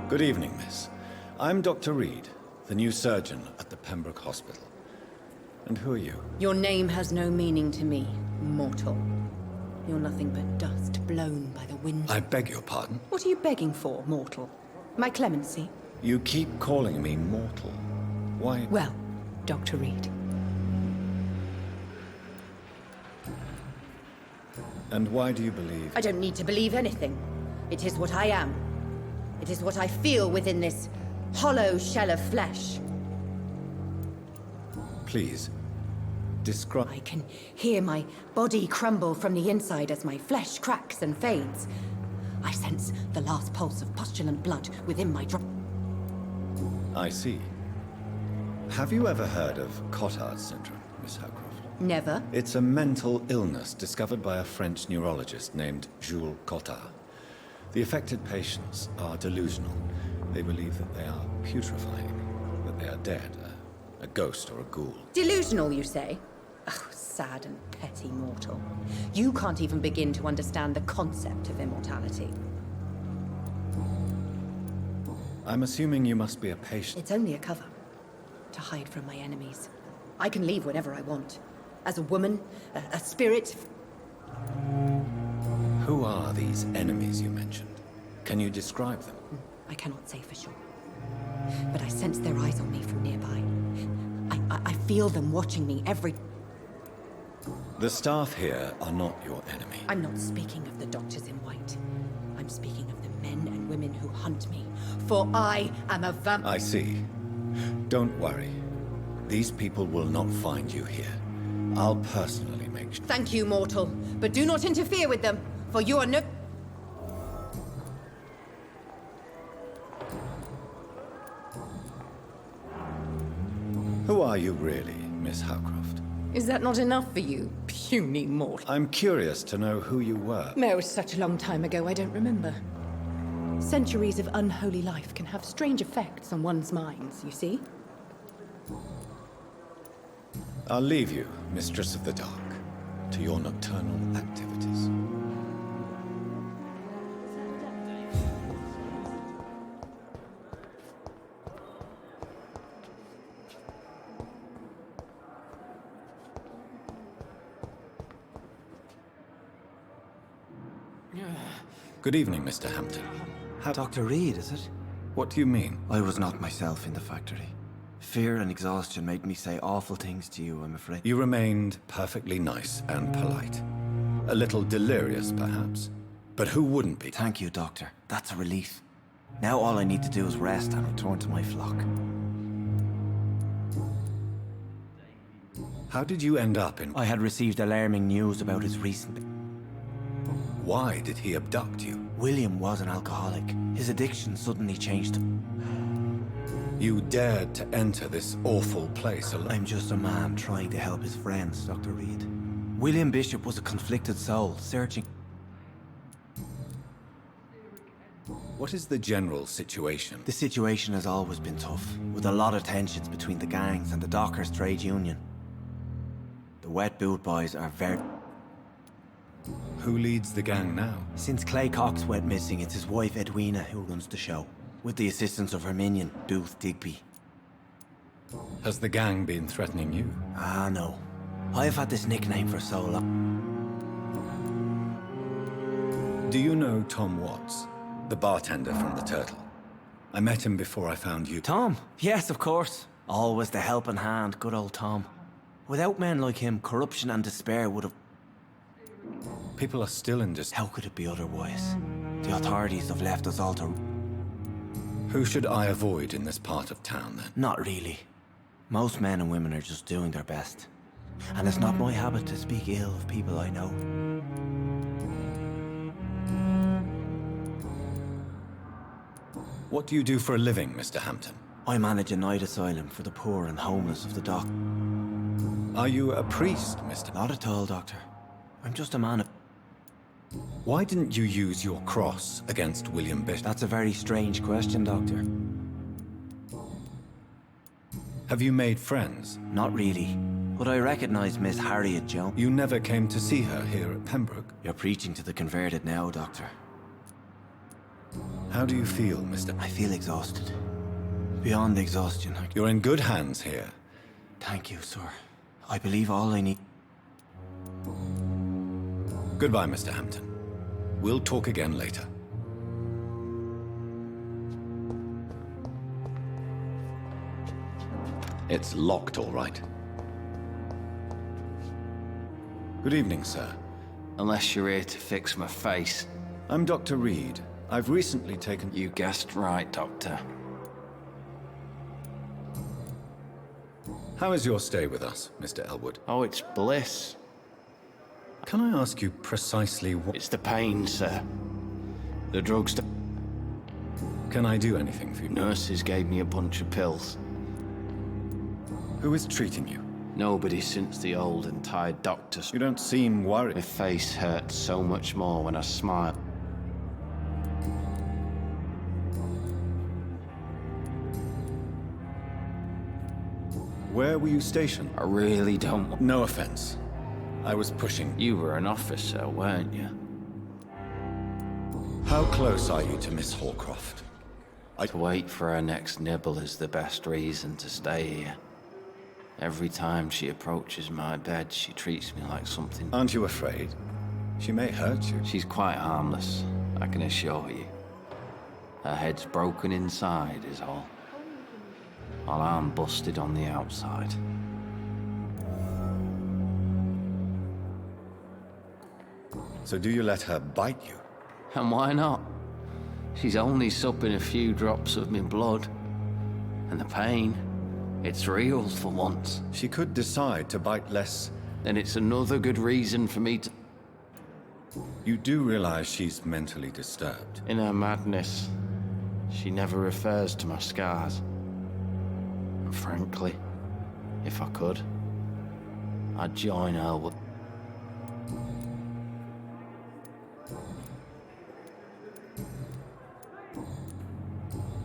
Good evening, miss. I'm Dr. Reed, the new surgeon at the Pembroke Hospital. And who are you? Your name has no meaning to me, mortal. You're nothing but dust blown by the wind. I beg your pardon? What are you begging for, mortal? My clemency? You keep calling me mortal. Why? Well, Dr. Reed. And why do you believe? I don't need to believe anything. It is what I am. It is what I feel within this hollow shell of flesh. Please, describe... I can hear my body crumble from the inside as my flesh cracks and fades. I sense the last pulse of postulant blood within my drop. I see. Have you ever heard of Cotard syndrome, Miss Howcroft? Never. It's a mental illness discovered by a French neurologist named Jules Cotard. The affected patients are delusional. They believe that they are putrefying, that they are dead, a ghost or a ghoul. Delusional, you say? Oh, sad and petty mortal. You can't even begin to understand the concept of immortality. I'm assuming you must be a patient. It's only a cover. To hide from my enemies. I can leave whenever I want. As a woman, a spirit. Who are these enemies you mentioned? Can you describe them? I cannot say for sure. But I sense their eyes on me from nearby. I feel them watching me every... The staff here are not your enemy. I'm not speaking of the doctors in white. I'm speaking of the men and women who hunt me. For I am a vampire. I see. Don't worry. These people will not find you here. I'll personally make sure. Thank you, mortal. But do not interfere with them, for you are no... Who are you really, Miss Howcroft? Is that not enough for you, puny mortal? I'm curious to know who you were. No, it was such a long time ago, I don't remember. Centuries of unholy life can have strange effects on one's minds, you see? I'll leave you, Mistress of the Dark, to your nocturnal activities. Good evening, Mr. Hampton. Dr. Reed, is it? What do you mean? I was not myself in the factory. Fear and exhaustion made me say awful things to you, I'm afraid. You remained perfectly nice and polite. A little delirious, perhaps. But who wouldn't be? Thank you, Doctor. That's a relief. Now all I need to do is rest and return to my flock. How did you end up in... I had received alarming news about his recent... Why did he abduct you? William was an alcoholic. His addiction suddenly changed him. You dared to enter this awful place alone? I'm just a man trying to help his friends, Dr. Reed. William Bishop was a conflicted soul, searching... What is the general situation? The situation has always been tough, with a lot of tensions between the gangs and the Dockers' trade union. The The Wet Boot Boys are very... Who leads the gang now? Since Clay Cox went missing, it's his wife Edwina who runs the show, with the assistance of her minion, Booth Digby. Has the gang been threatening you? Ah, no. I've had this nickname for so long. Do you know Tom Watts, the bartender from the Turtle? I met him before I found you. Tom? Yes, of course. Always the helping hand, good old Tom. Without men like him, corruption and despair would have... People are still in despair. How could it be otherwise? The authorities have left us all to... Who should I avoid in this part of town, then? Not really. Most men and women are just doing their best. And it's not my habit to speak ill of people I know. What do you do for a living, Mr. Hampton? I manage a night asylum for the poor and homeless of the dock. Are you a priest, Mr. Not at all, Doctor. I'm just a man of... Why didn't you use your cross against William Bishop? That's a very strange question, Doctor. Have you made friends? Not really. But I recognize Miss Harriet Jones. You never came to see her here at Pembroke? You're preaching to the converted now, Doctor. How do you feel, Mr. I feel exhausted. Beyond exhaustion. You're in good hands here. Thank you, sir. I believe all I need... Goodbye, Mr. Hampton. We'll talk again later. It's locked, all right. Good evening, sir. Unless you're here to fix my face. I'm Dr. Reed. I've recently taken... You guessed right, Doctor. How is your stay with us, Mr. Elwood? Oh, it's bliss. Can I ask you precisely what... It's the pain, sir. The drugs... Can I do anything for you? Nurses gave me a bunch of pills. Who is treating you? Nobody since the old and tired doctors. You don't seem worried. My face hurts so much more when I smile. Where were you stationed? I really don't... No offense. I was pushing... You were an officer, weren't you? How close are you to Miss Hallcroft? To wait for her next nibble is the best reason to stay here. Every time she approaches my bed, she treats me like something... Aren't you afraid? She may hurt you. She's quite harmless, I can assure you. Her head's broken inside is all. While I'm busted on the outside. So do you let her bite you? And why not? She's only supping a few drops of my blood. And the pain, it's real for once. She could decide to bite less. Then it's another good reason for me to... You do realize she's mentally disturbed. In her madness, she never refers to my scars. And frankly, if I could, I'd join her with...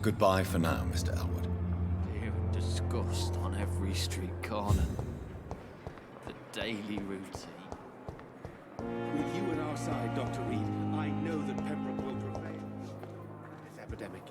Goodbye for now, Mr. Elwood. Fear and disgust on every street corner. The daily routine. With you at our side, Dr. Reed, I know that Pembroke will prevail. This epidemic.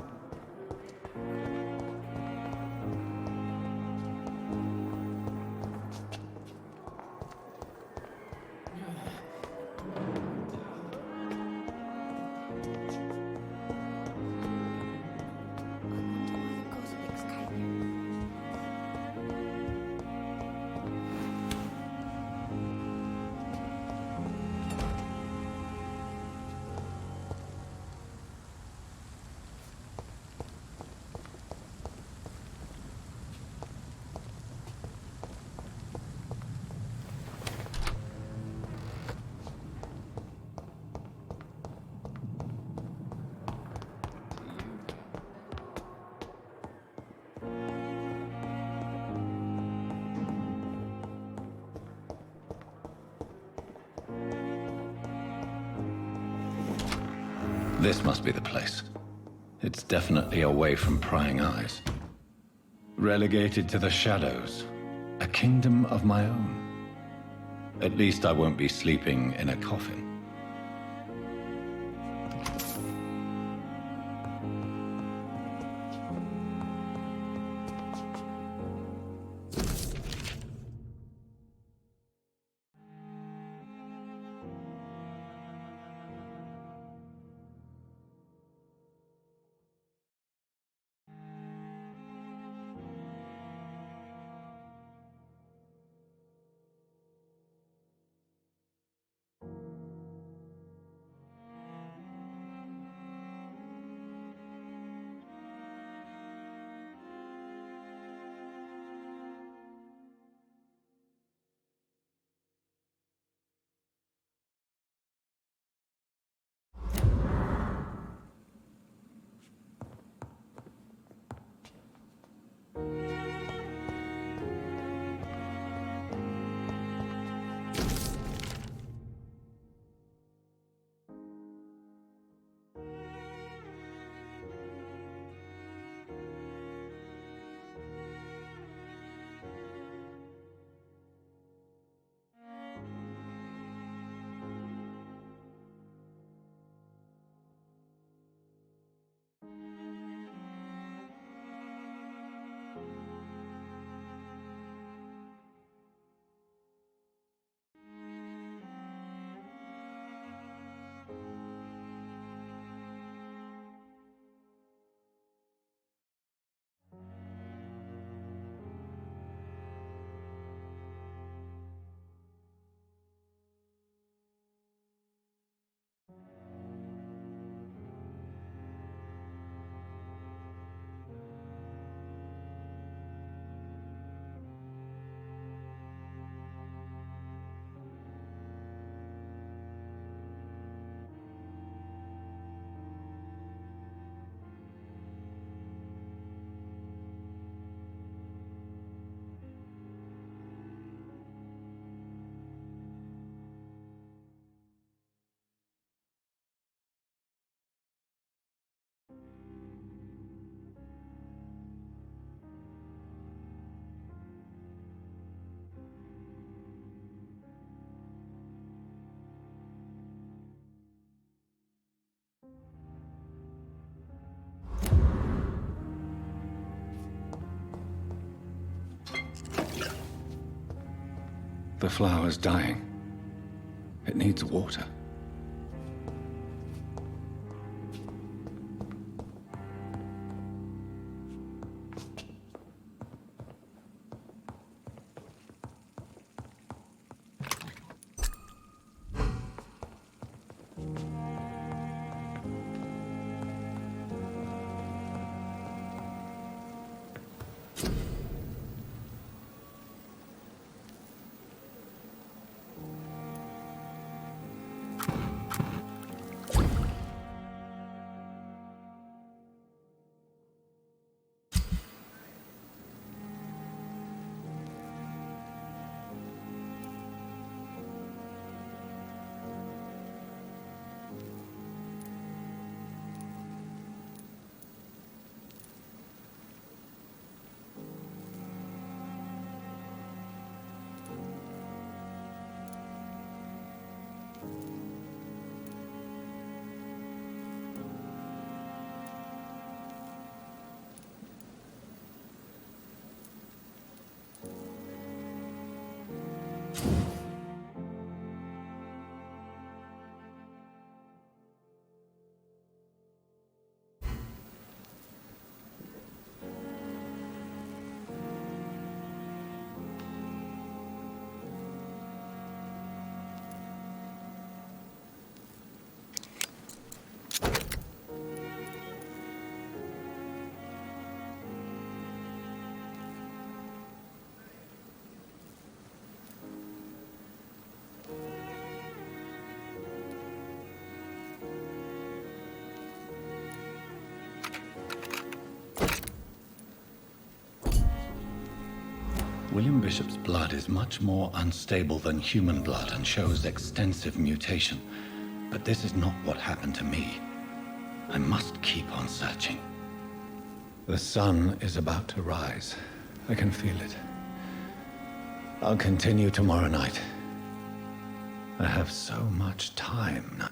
This must be the place. It's definitely away from prying eyes. Relegated to the shadows. A kingdom of my own. At least I won't be sleeping in a coffin. The flower's dying. It needs water. William Bishop's blood is much more unstable than human blood and shows extensive mutation. But this is not what happened to me. I must keep on searching. The sun is about to rise. I can feel it. I'll continue tomorrow night. I have so much time now.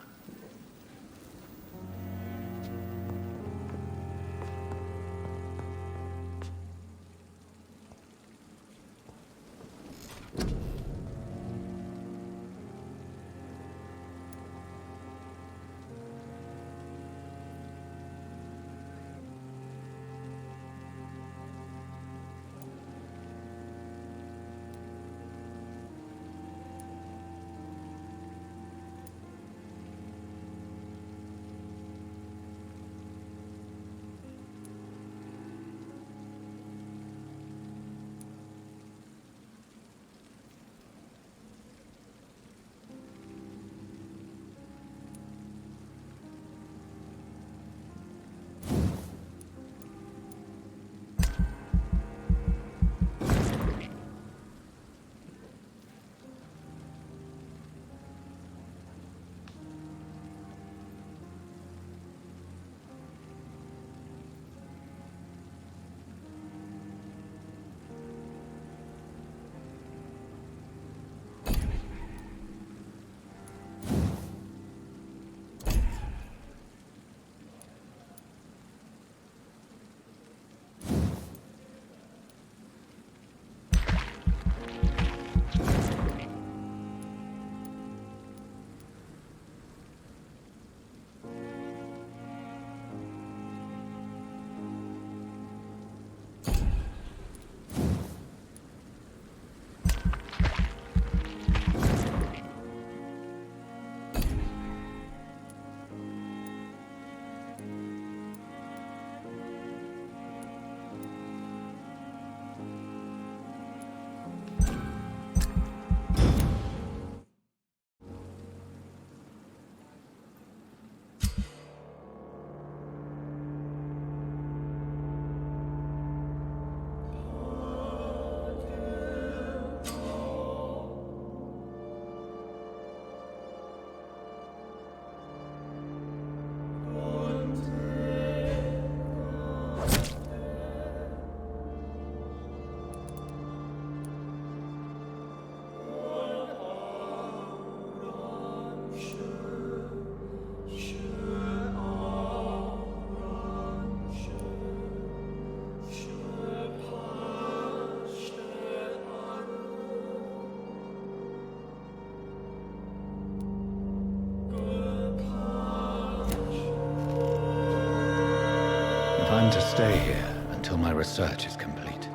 I'm to stay here until my research is complete.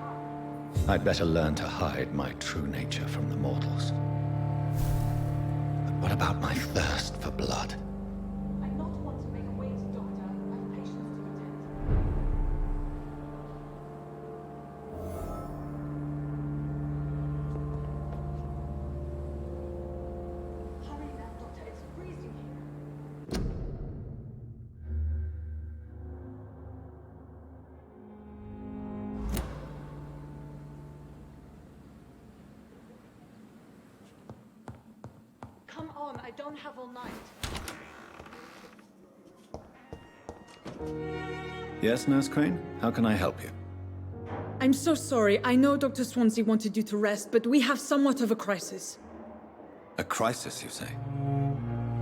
I'd better learn to hide my true nature from the mortals. But what about my thirst for blood? I'm not one to make a wait, Doctor. I've patients to attend. Hurry now, Doctor. It's freezing here. Come on, I don't have all night. Yes, Nurse Crane? How can I help you? I'm so sorry. I know Dr. Swansea wanted you to rest, but we have somewhat of a crisis. A crisis, you say?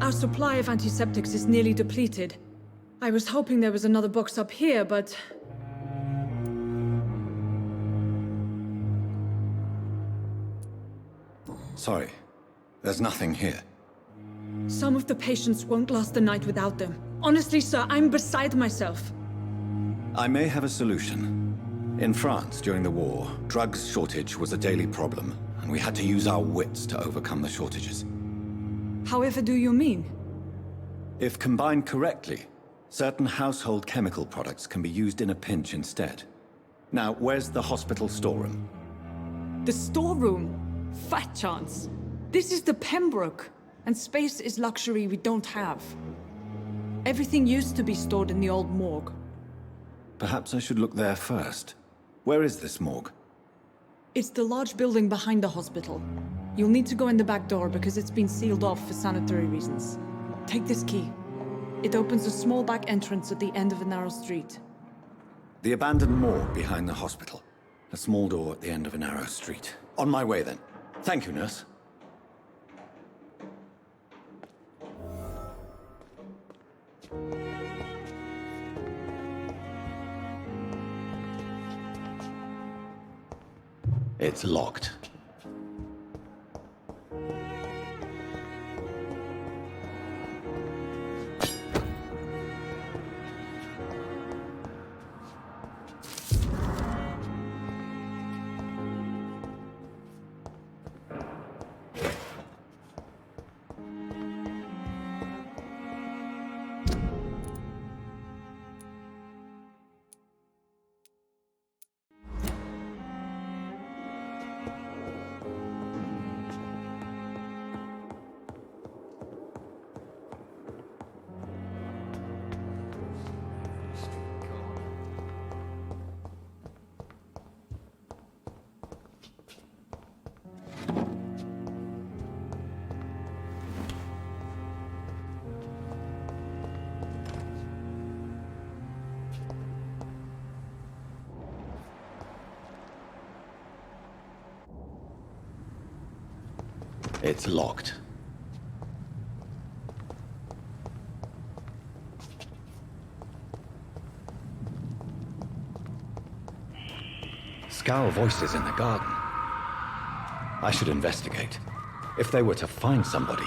Our supply of antiseptics is nearly depleted. I was hoping there was another box up here, but... Sorry. There's nothing here. Some of the patients won't last the night without them. Honestly, sir, I'm beside myself. I may have a solution. In France, during the war, drugs shortage was a daily problem, and we had to use our wits to overcome the shortages. However do you mean? If combined correctly, certain household chemical products can be used in a pinch instead. Now, where's the hospital storeroom? The storeroom? Fat chance. This is the Pembroke, and space is luxury we don't have. Everything used to be stored in the old morgue. Perhaps I should look there first. Where is this morgue? It's the large building behind the hospital. You'll need to go in the back door because it's been sealed off for sanitary reasons. Take this key. It opens a small back entrance at the end of a narrow street. The abandoned morgue behind the hospital. A small door at the end of a narrow street. On my way then. Thank you, nurse. It's locked. It's locked. Scowl voices in the garden. I should investigate. If they were to find somebody.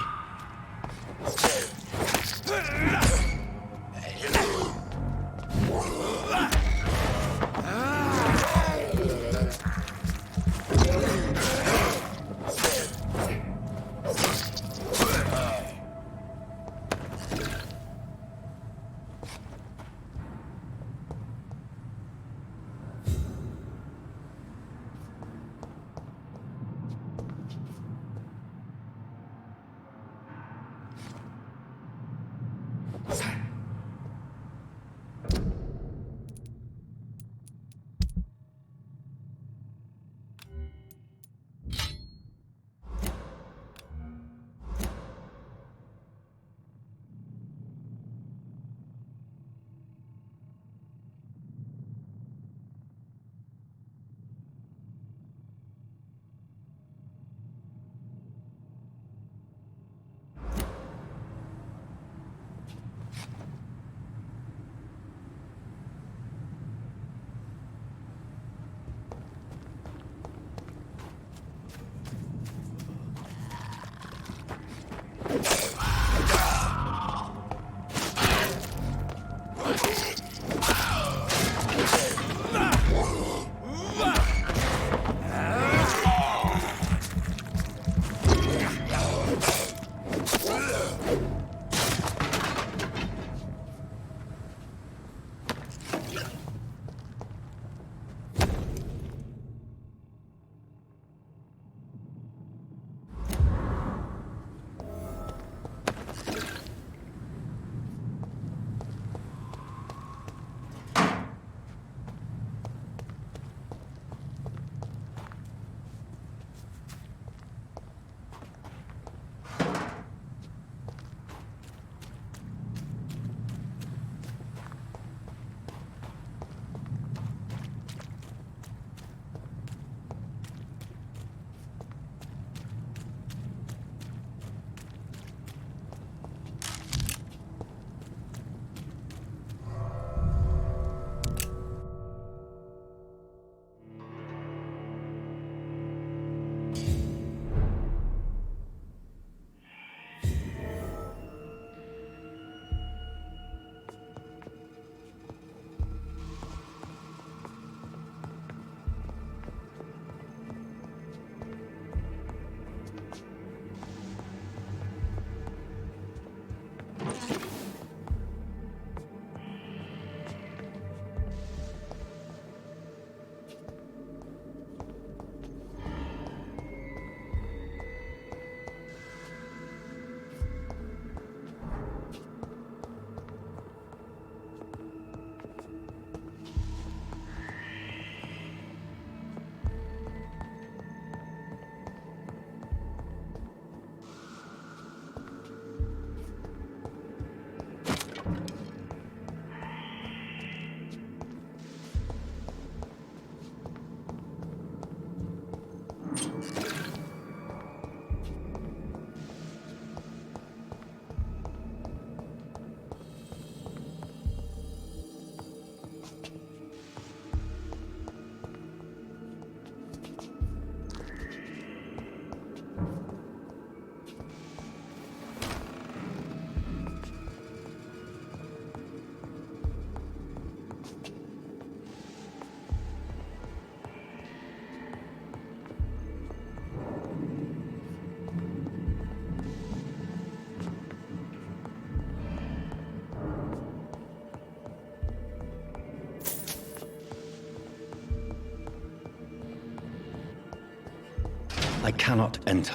I cannot enter.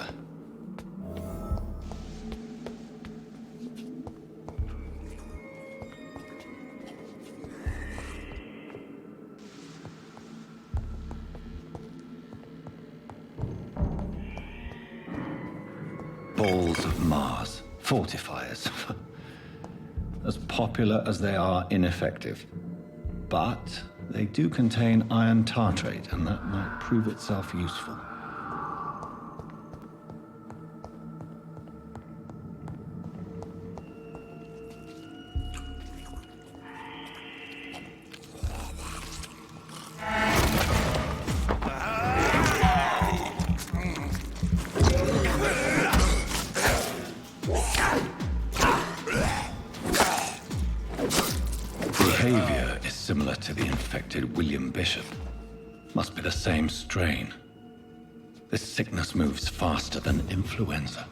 Balls of Mars. Fortifiers. As popular as they are ineffective. But they do contain iron tartrate, and that might prove itself useful. Behavior is similar to the infected William Bishop. Must be the same strain. This sickness moves faster than influenza.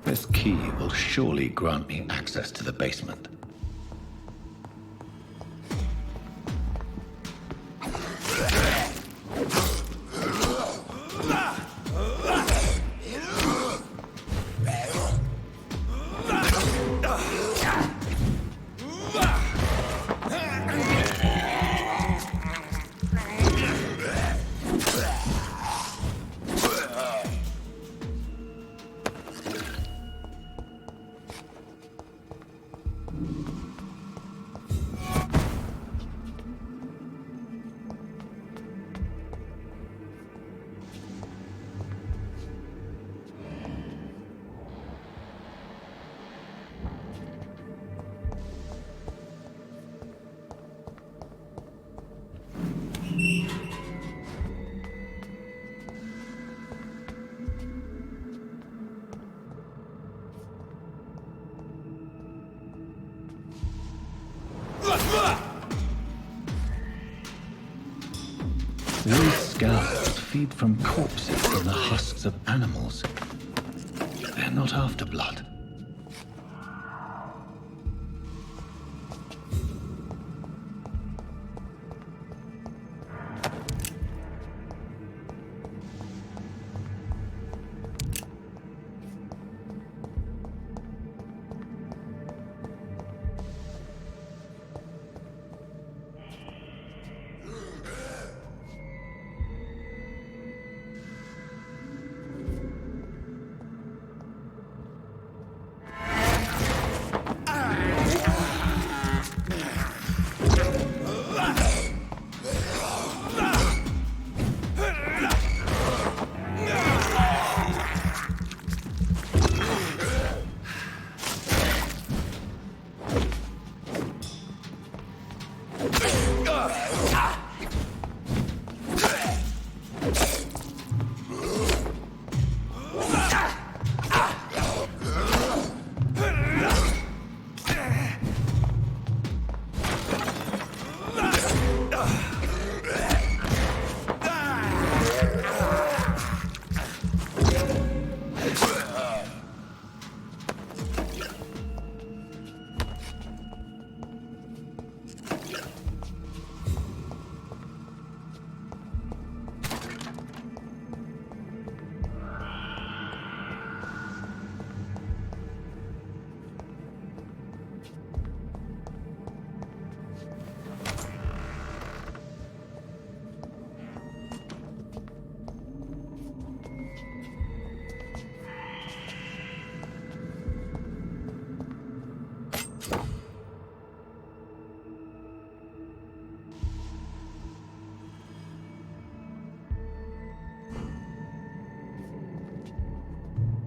This key will surely grant me access to the basement. These scouts feed from corpses and the husks of animals. They're not after blood.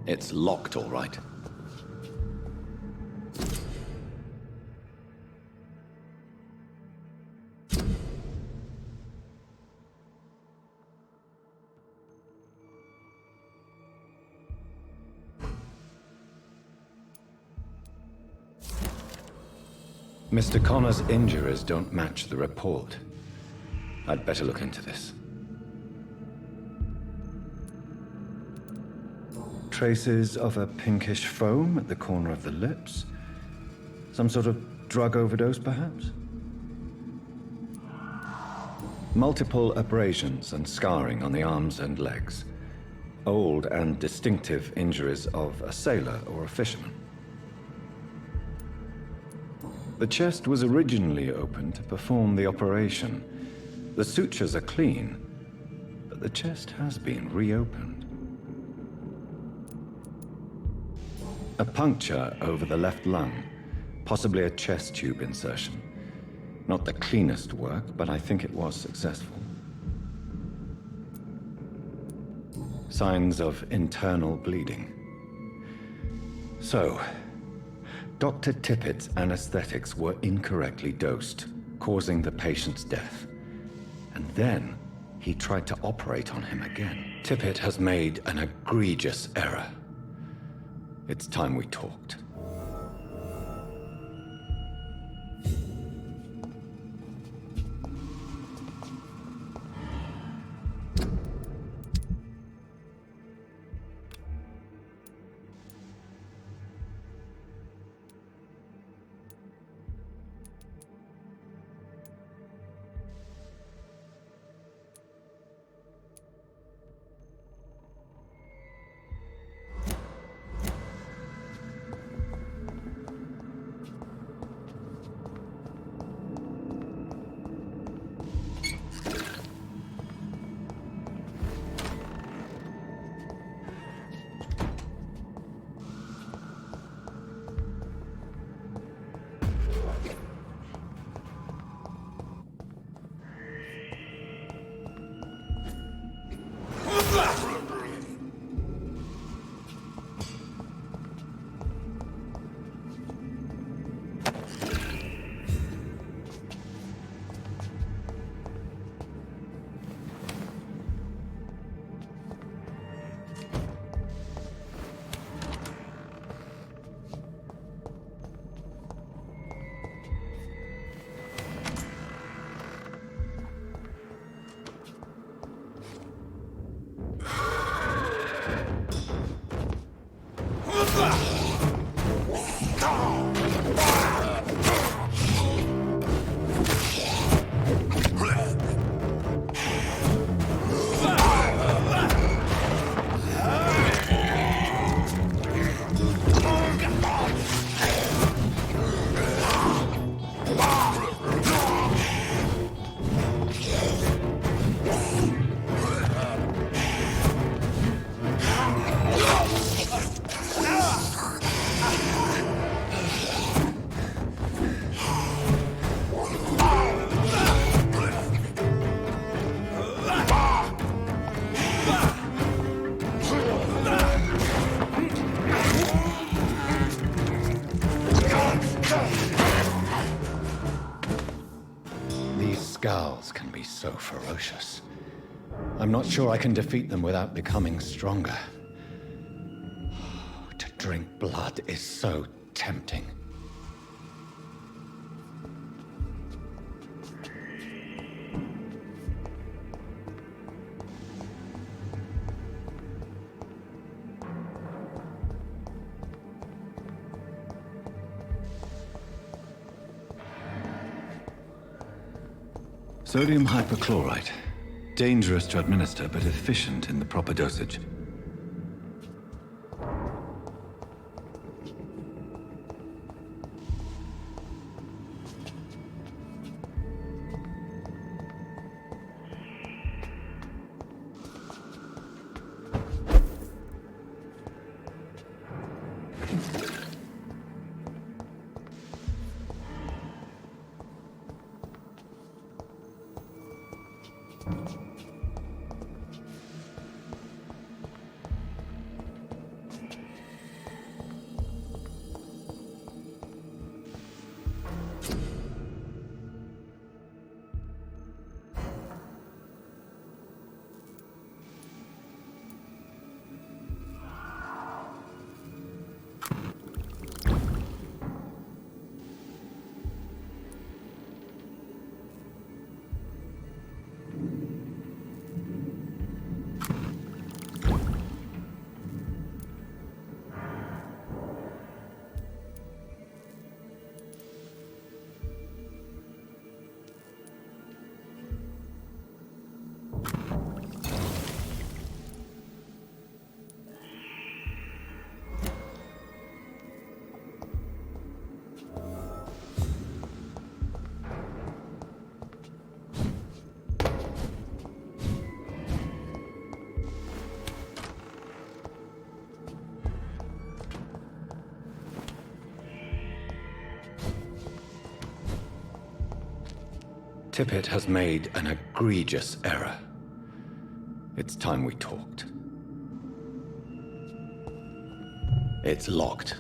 It's locked, all right. Mr. Connor's injuries don't match the report. I'd better look into this. Traces of a pinkish foam at the corner of the lips. Some sort of drug overdose, perhaps? Multiple abrasions and scarring on the arms and legs. Old and distinctive injuries of a sailor or a fisherman. The chest was originally opened to perform the operation. The sutures are clean, but the chest has been reopened. A puncture over the left lung, possibly a chest tube insertion. Not the cleanest work, but I think it was successful. Signs of internal bleeding. So, Dr. Tippett's anesthetics were incorrectly dosed, causing the patient's death. And then, he tried to operate on him again. Tippett has made an egregious error. It's time we talked. Scowls can be so ferocious. I'm not sure I can defeat them without becoming stronger. To drink blood is so tempting. Sodium hypochlorite. Dangerous to administer, but efficient in the proper dosage. Tippett has made an egregious error. It's time we talked. It's locked.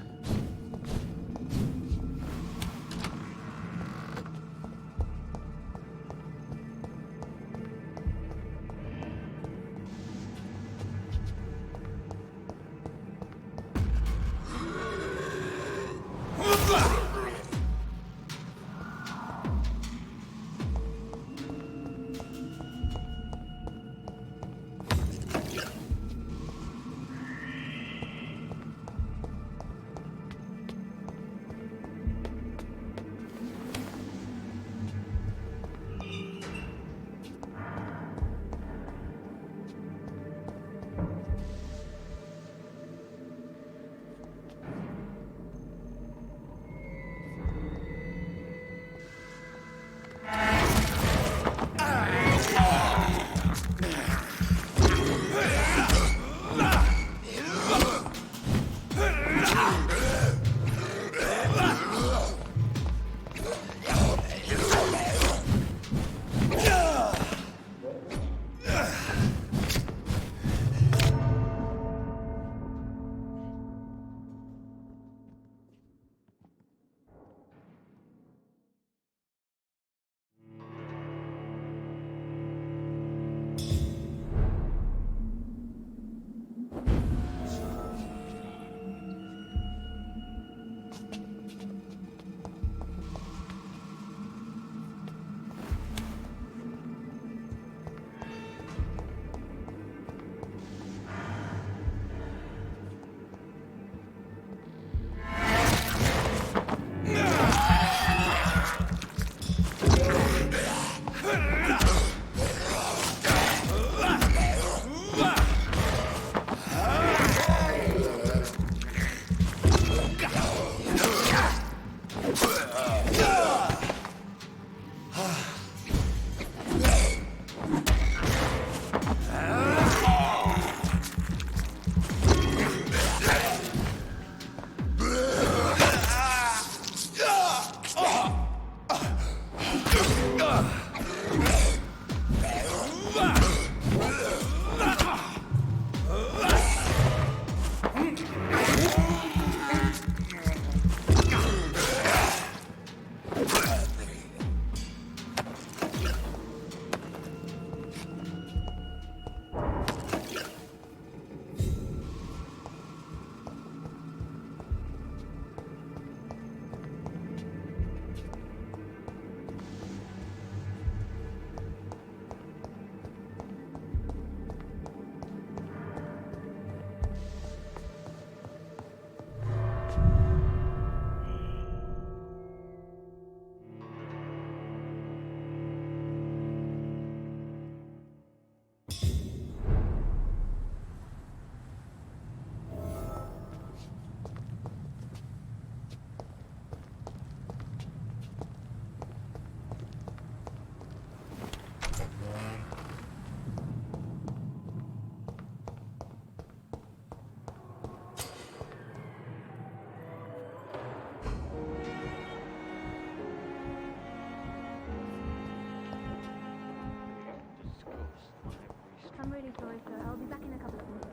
I'm really sorry, sir. I'll be back in a couple of minutes.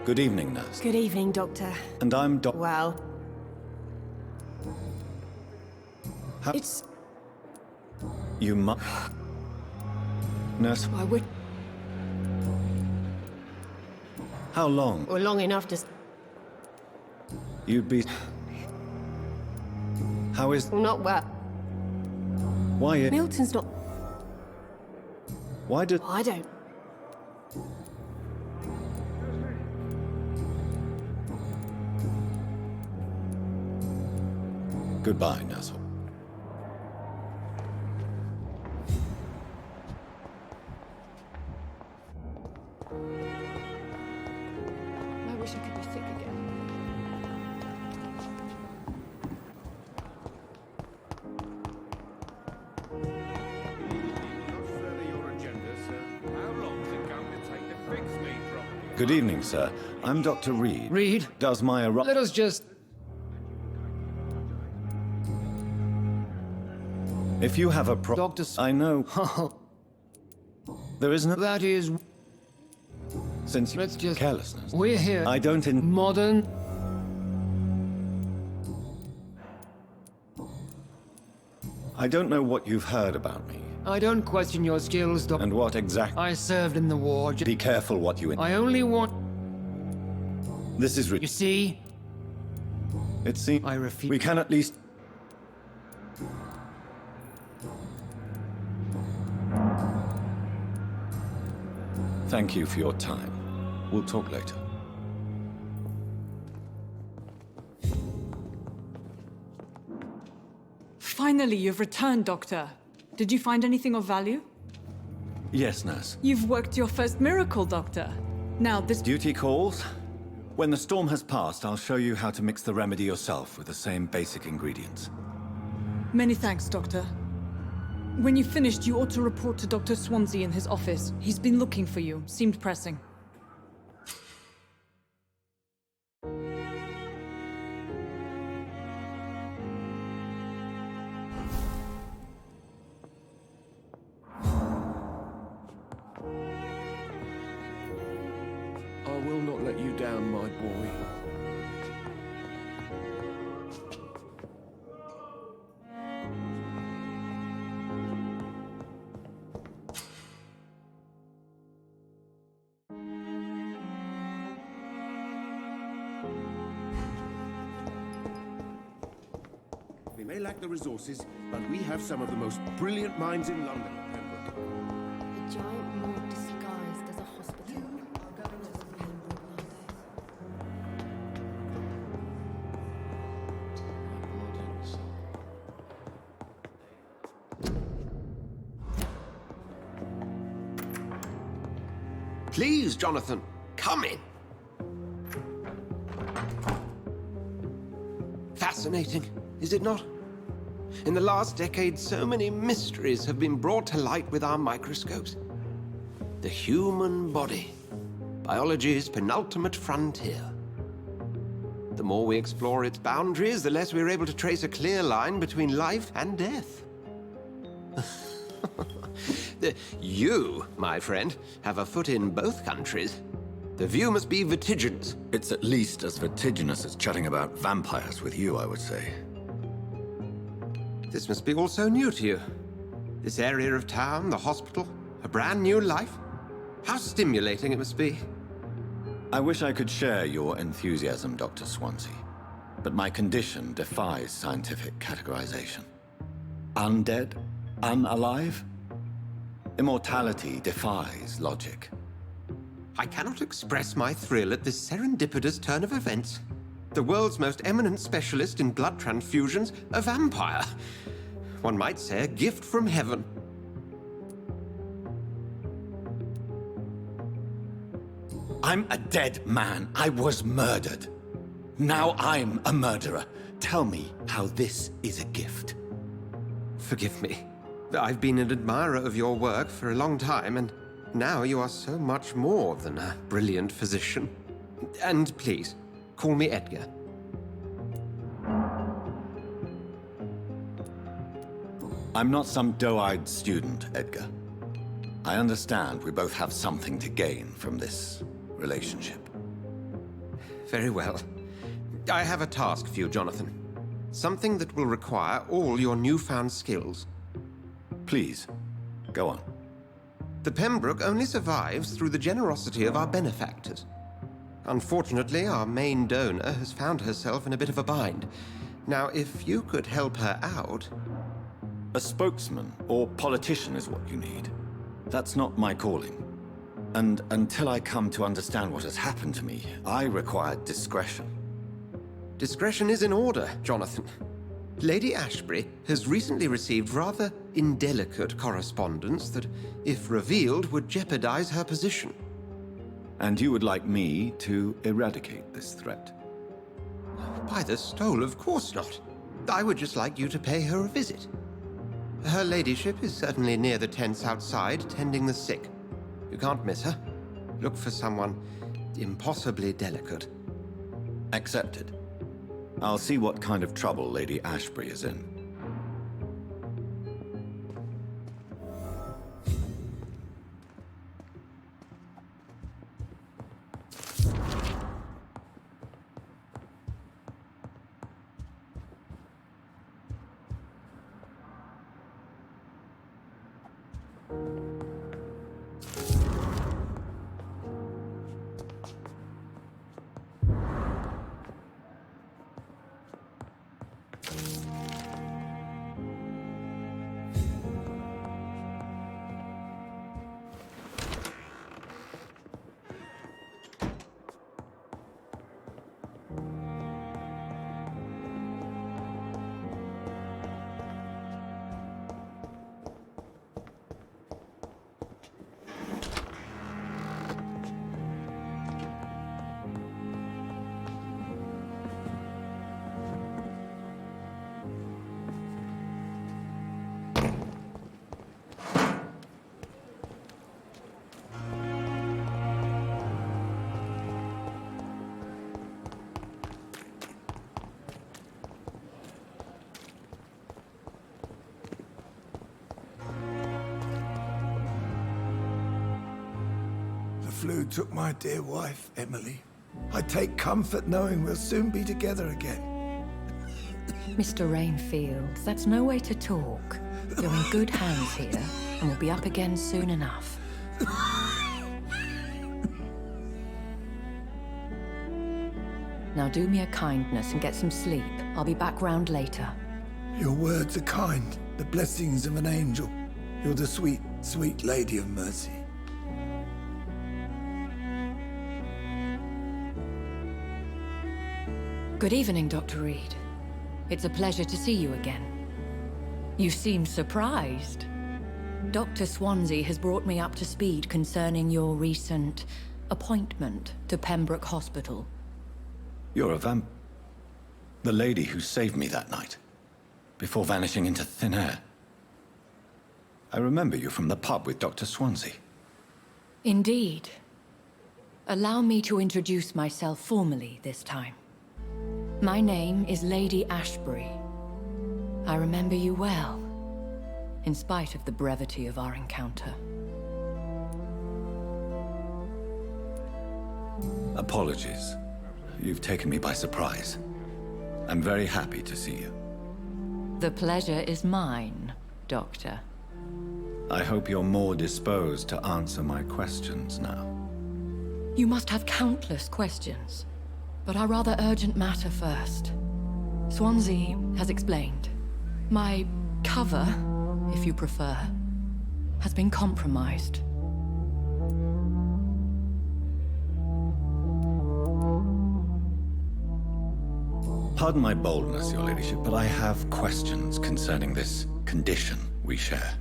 Good evening, nurse. Good evening, Doctor. And I'm Well... How... It's... You Nurse... Why would... How long? Or long enough to... You'd be... How is... Well, not well. Why it... Milton's not... Why did... I don't... Goodbye, nurse. I wish I could be sick again. Good evening, sir. I'm Dr. Reed. Reed? Does my Let us just... If you have a Doctor... I know. There isn't... That is... Since Let's just... carelessness. We're here. I don't in... Modern... I don't know what you've heard about me. I don't question your skills, Doctor. And what exactly... I served in the war. Be careful what you... I only want... This is... You see? It seems... I refuse... We can at least... Thank you for your time. We'll talk later. Finally, you've returned, Doctor. Did you find anything of value? Yes, nurse. You've worked your first miracle, Doctor. Now, this... Duty calls. When the storm has passed, I'll show you how to mix the remedy yourself with the same basic ingredients. Many thanks, Doctor. When you've finished, you ought to report to Dr. Swansea in his office. He's been looking for you. Seemed pressing. I will not let you down, my boy. We may lack the resources, but we have some of the most brilliant minds in London. A giant morgue disguised as a hospital. I'll go into the Pembroke Please, Jonathan, come in. Fascinating, is it not? In the last decade, so many mysteries have been brought to light with our microscopes. The human body, biology's penultimate frontier. The more we explore its boundaries, the less we're able to trace a clear line between life and death. You, my friend, have a foot in both countries. The view must be vertiginous. It's at least as vertiginous as chatting about vampires with you, I would say. This must be all so new to you. This area of town, the hospital, a brand new life. How stimulating it must be. I wish I could share your enthusiasm, Dr. Swansea, but my condition defies scientific categorization. Undead? Unalive? Immortality defies logic. I cannot express my thrill at this serendipitous turn of events. The world's most eminent specialist in blood transfusions, a vampire. One might say a gift from heaven. I'm a dead man. I was murdered. Now I'm a murderer. Tell me how this is a gift. Forgive me. I've been an admirer of your work for a long time, and now you are so much more than a brilliant physician. And please, call me Edgar. I'm not some doe-eyed student, Edgar. I understand we both have something to gain from this relationship. Very well. I have a task for you, Jonathan. Something that will require all your newfound skills. Please, go on. The Pembroke only survives through the generosity of our benefactors. Unfortunately, our main donor has found herself in a bit of a bind. Now, if you could help her out... A spokesman or politician is what you need. That's not my calling. And until I come to understand what has happened to me, I require discretion. Discretion is in order, Jonathan. Lady Ashbury has recently received rather indelicate correspondence that, if revealed, would jeopardize her position. And you would like me to eradicate this threat? By the stole, of course not. I would just like you to pay her a visit. Her ladyship is certainly near the tents outside, tending the sick. You can't miss her. Look for someone impossibly delicate. Accepted. I'll see what kind of trouble Lady Ashbury is in. The flu took my dear wife, Emily. I take comfort knowing we'll soon be together again. Mr. Rainfield, that's no way to talk. You're in good hands here, and we'll be up again soon enough. Now do me a kindness and get some sleep. I'll be back round later. Your words are kind, the blessings of an angel. You're the sweet, sweet Lady of Mercy. Good evening, Dr. Reed. It's a pleasure to see you again. You seem surprised. Dr. Swansea has brought me up to speed concerning your recent appointment to Pembroke Hospital. You're a the lady who saved me that night, before vanishing into thin air. I remember you from the pub with Dr. Swansea. Indeed. Allow me to introduce myself formally this time. My name is Lady Ashbury. I remember you well, in spite of the brevity of our encounter. Apologies. You've taken me by surprise. I'm very happy to see you. The pleasure is mine, Doctor. I hope you're more disposed to answer my questions now. You must have countless questions, but our rather urgent matter first. Swansea has explained. My cover, if you prefer, has been compromised. Pardon my boldness, Your Ladyship, but I have questions concerning this condition we share.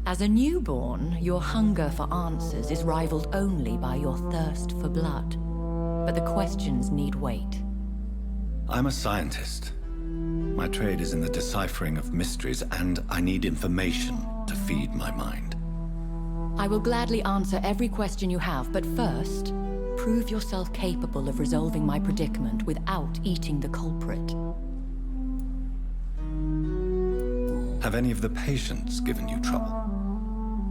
As a newborn, your hunger for answers is rivaled only by your thirst for blood. But the questions need wait. I'm a scientist. My trade is in the deciphering of mysteries, and I need information to feed my mind. I will gladly answer every question you have, but first, prove yourself capable of resolving my predicament without eating the culprit. Have any of the patients given you trouble?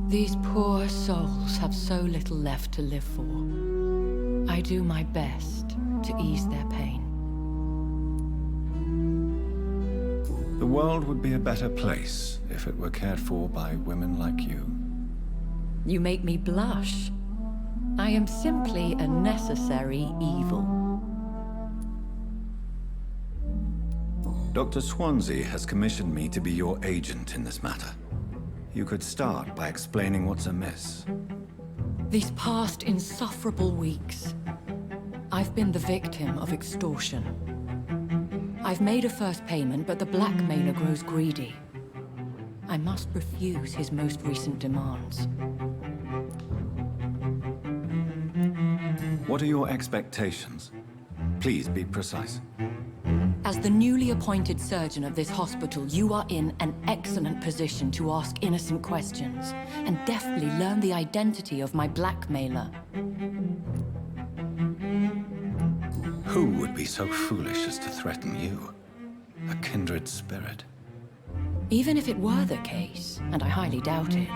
These poor souls have so little left to live for. I do my best to ease their pain. The world would be a better place if it were cared for by women like you. You make me blush. I am simply a necessary evil. Dr. Swansea has commissioned me to be your agent in this matter. You could start by explaining what's amiss. These past insufferable weeks, I've been the victim of extortion. I've made a first payment, but the blackmailer grows greedy. I must refuse his most recent demands. What are your expectations? Please be precise. As the newly appointed surgeon of this hospital, you are in an excellent position to ask innocent questions and deftly learn the identity of my blackmailer. Who would be so foolish as to threaten you? A kindred spirit. Even if it were the case, and I highly doubt it,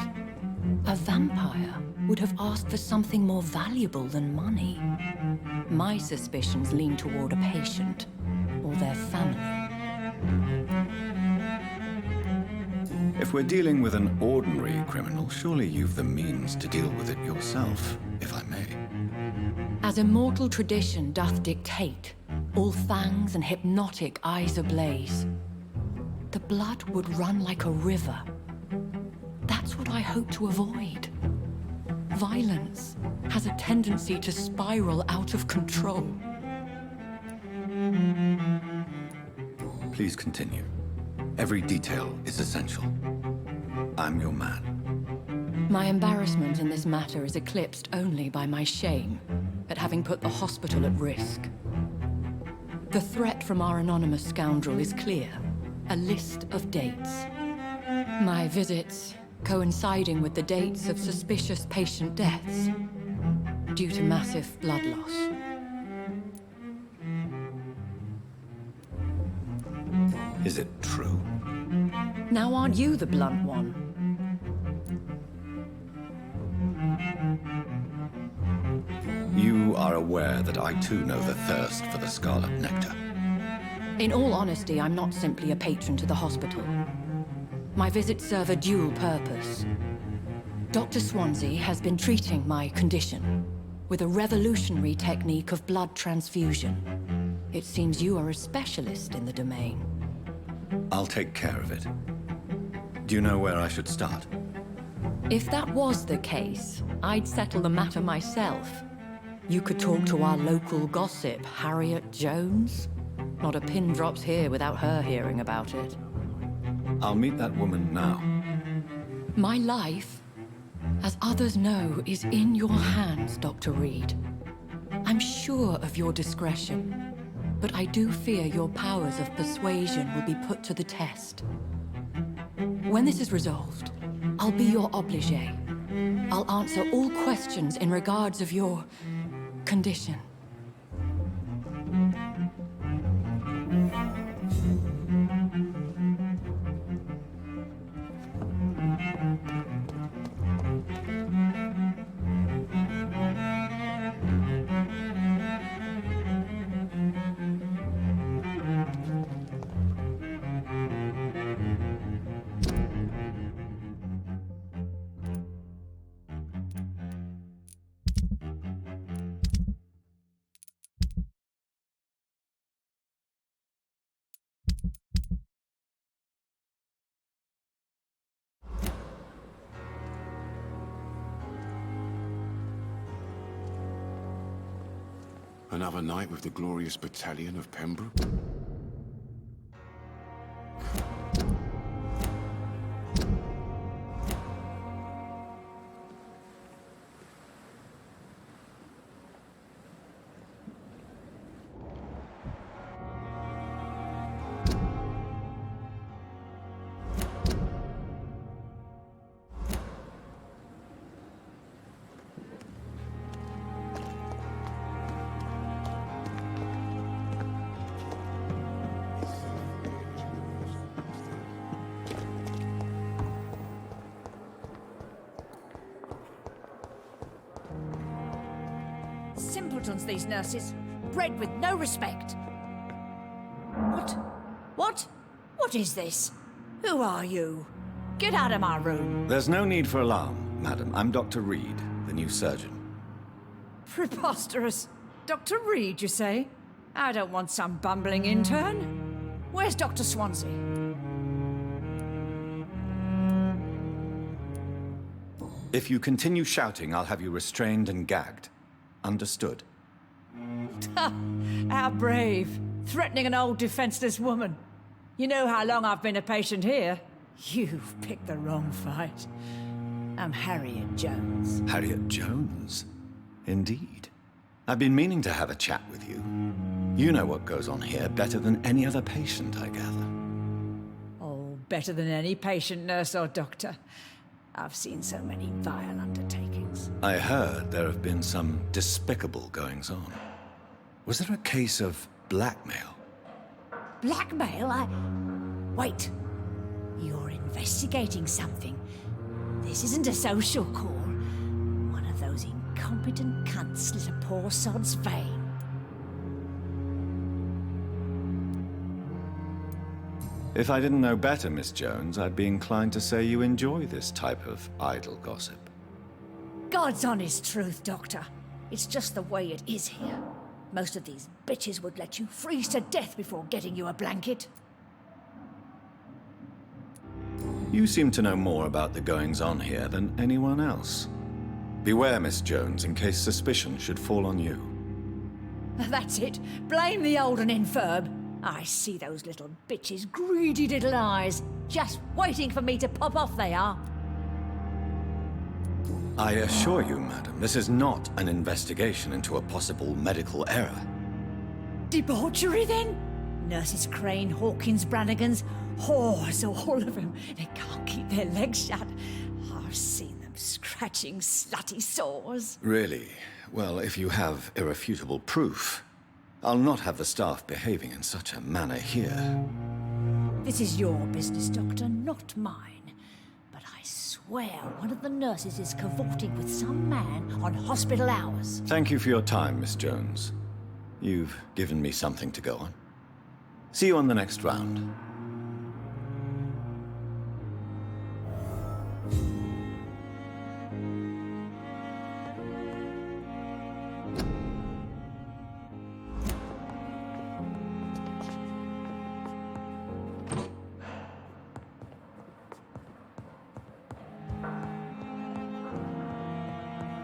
a vampire would have asked for something more valuable than money. My suspicions lean toward a patient or their family. If we're dealing with an ordinary criminal, surely you've the means to deal with it yourself, if I may. As immortal tradition doth dictate, all fangs and hypnotic eyes ablaze, the blood would run like a river. That's what I hope to avoid. Violence has a tendency to spiral out of control. Please continue. Every detail is essential. I'm your man. My embarrassment in this matter is eclipsed only by my shame at having put the hospital at risk. The threat from our anonymous scoundrel is clear. A list of dates. My visits coinciding with the dates of suspicious patient deaths due to massive blood loss. Is it true? Now aren't you the blunt one? You are aware that I too know the thirst for the scarlet nectar. In all honesty, I'm not simply a patron to the hospital. My visits serve a dual purpose. Dr. Swansea has been treating my condition with a revolutionary technique of blood transfusion. It seems you are a specialist in the domain. I'll take care of it. Do you know where I should start? If that was the case, I'd settle the matter myself. You could talk to our local gossip, Harriet Jones. Not a pin drops here without her hearing about it. I'll meet that woman now. My life, as others know, is in your hands, Dr. Reed. I'm sure of your discretion, but I do fear your powers of persuasion will be put to the test. When this is resolved, I'll be your obligé. I'll answer all questions in regards of your condition. Another night with the glorious battalion of Pembroke? Simpletons, these nurses. Bred with no respect. What? What is this? Who are you? Get out of my room. There's no need for alarm, madam. I'm Dr. Reed, the new surgeon. Preposterous. Dr. Reed, you say? I don't want some bumbling intern. Where's Dr. Swansea? If you continue shouting, I'll have you restrained and gagged. Understood? How brave. Threatening an old defenseless woman. You know how long I've been a patient here. You've picked the wrong fight. I'm Harriet Jones. Harriet Jones? Indeed. I've been meaning to have a chat with you. You know what goes on here better than any other patient, I gather. Oh, better than any patient, nurse or doctor. I've seen so many vile undertakings. I heard there have been some despicable goings-on. Was there a case of blackmail? Blackmail? Wait. You're investigating something. This isn't a social call. One of those incompetent cunts slit a poor sod's vein. If I didn't know better, Miss Jones, I'd be inclined to say you enjoy this type of idle gossip. God's honest truth, Doctor. It's just the way it is here. Most of these bitches would let you freeze to death before getting you a blanket. You seem to know more about the goings-on here than anyone else. Beware, Miss Jones, in case suspicion should fall on you. That's it. Blame the old and infirm. I see those little bitches' greedy little eyes. Just waiting for me to pop off they are. I assure you, madam, this is not an investigation into a possible medical error. Debauchery, then? Nurses Crane, Hawkins, Brannigans, whores, all of them. They can't keep their legs shut. I've seen them scratching slutty sores. Really? Well, if you have irrefutable proof, I'll not have the staff behaving in such a manner here. This is your business, Doctor, not mine. But I swear one of the nurses is cavorting with some man on hospital hours. Thank you for your time, Miss Jones. You've given me something to go on. See you on the next round.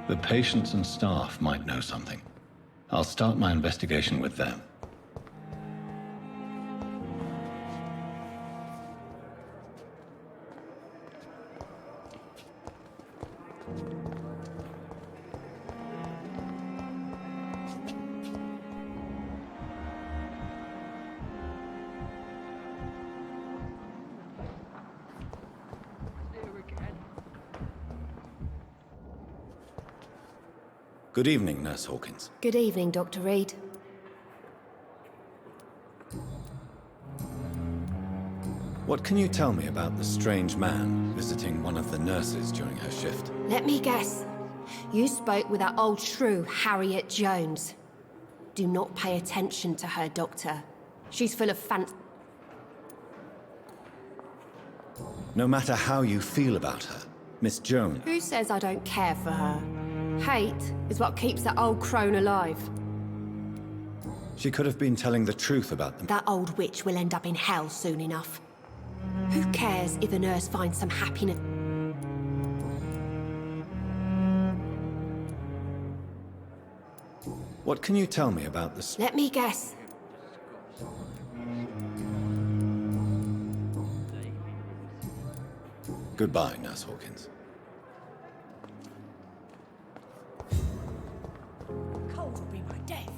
The patients and staff might know something. I'll start my investigation with them. Good evening, Nurse Hawkins. Good evening, Dr. Reed. What can you tell me about the strange man visiting one of the nurses during her shift? Let me guess. You spoke with that old shrew, Harriet Jones. Do not pay attention to her, Doctor. She's full of No matter how you feel about her, Miss Jones... Who says I don't care for her? Hate is what keeps that old crone alive. She could have been telling the truth about them. That old witch will end up in hell soon enough. Who cares if the nurse finds some happiness? What can you tell me about this? Let me guess. Goodbye, Nurse Hawkins. Cold will be my death.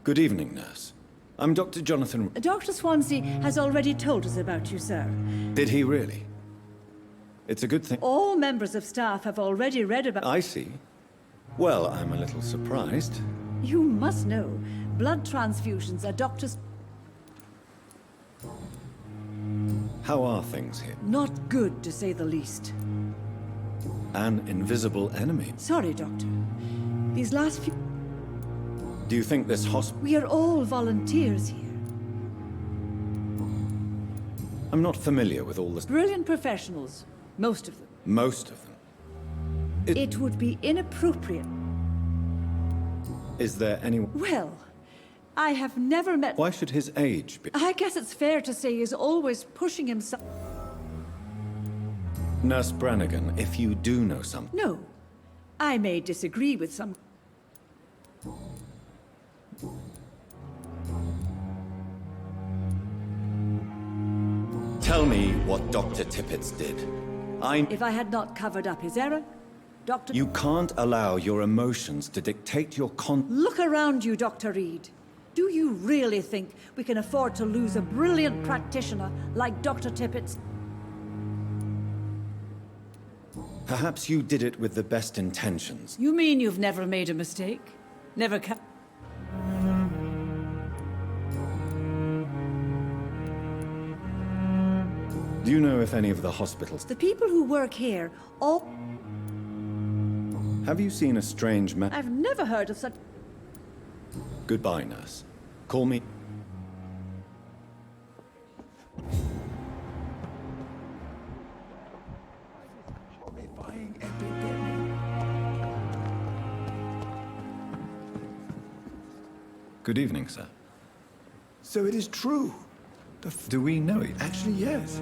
Good evening, nurse. I'm Dr. Jonathan... Dr. Swansea has already told us about you, sir. Did he really? It's a good thing... All members of staff have already read about... I see. Well, I'm a little surprised. You must know, blood transfusions are doctors... How are things here? Not good, to say the least. An invisible enemy? Sorry, Doctor. These last few... Do you think this hospital... We are all volunteers here. I'm not familiar with all this... Brilliant professionals. Most of them. Most of them? It would be inappropriate. Is there any... Well, I have never met... Why should his age be... I guess it's fair to say he's always pushing himself... Nurse Brannigan, if you do know something... No. I may disagree with some... Tell me what Dr. Tippett did. If I had not covered up his error, Dr. You can't allow your emotions to dictate your Look around you, Dr. Reed. Do you really think we can afford to lose a brilliant practitioner like Dr. Tippett? Perhaps you did it with the best intentions. You mean you've never made a mistake? Never Do you know if any of the hospitals... The people who work here all... Have you seen a strange man? I've never heard of such... Goodbye, nurse. Call me... Good evening, sir. So it is true. Do we know it? Actually, yes.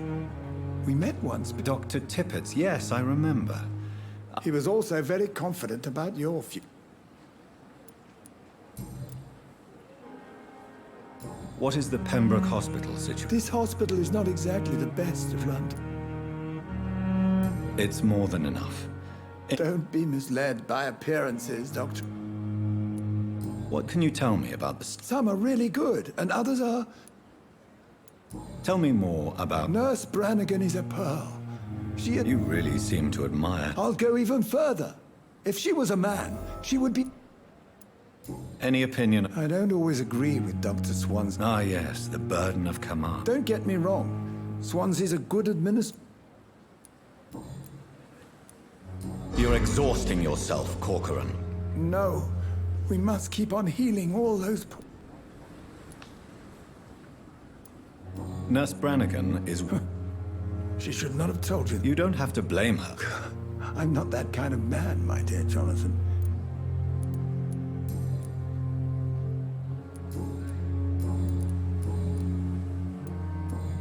We met once. Dr. Tippett, yes, I remember. He was also very confident about your future. What is the Pembroke Hospital situation? This hospital is not exactly the best of London. It's more than enough. Don't be misled by appearances, Doctor. What can you tell me about the... Some are really good, and others are... Tell me more about... Nurse Brannigan is a pearl. You really seem to admire... I'll go even further. If she was a man, she would be... Any opinion? I don't always agree with Dr. Swansea. Ah, yes, the burden of command. Don't get me wrong. Swansea's a good administrator. You're exhausting yourself, Corcoran. No. We must keep on healing all those... Nurse Brannigan is... She should not have told you. You don't have to blame her. I'm not that kind of man, my dear Jonathan.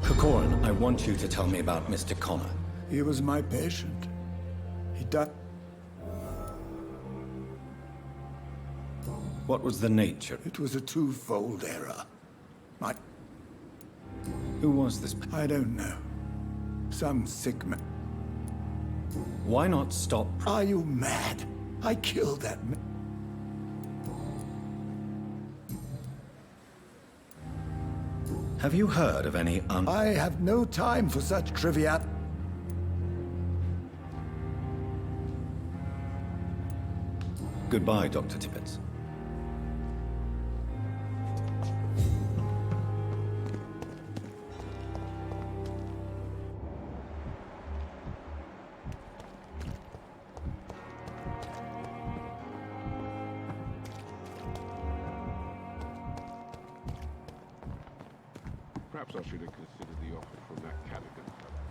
Corcoran, I want you to tell me about Mr. Connor. He was my patient. He died... What was the nature? It was a twofold error. Who was this? I don't know. Some sick man. Why not stop? Are you mad? I killed that man. Have you heard of any I have no time for such trivia. Goodbye, Dr. Tippett. Perhaps I should have considered the offer from that Callaghan fellow.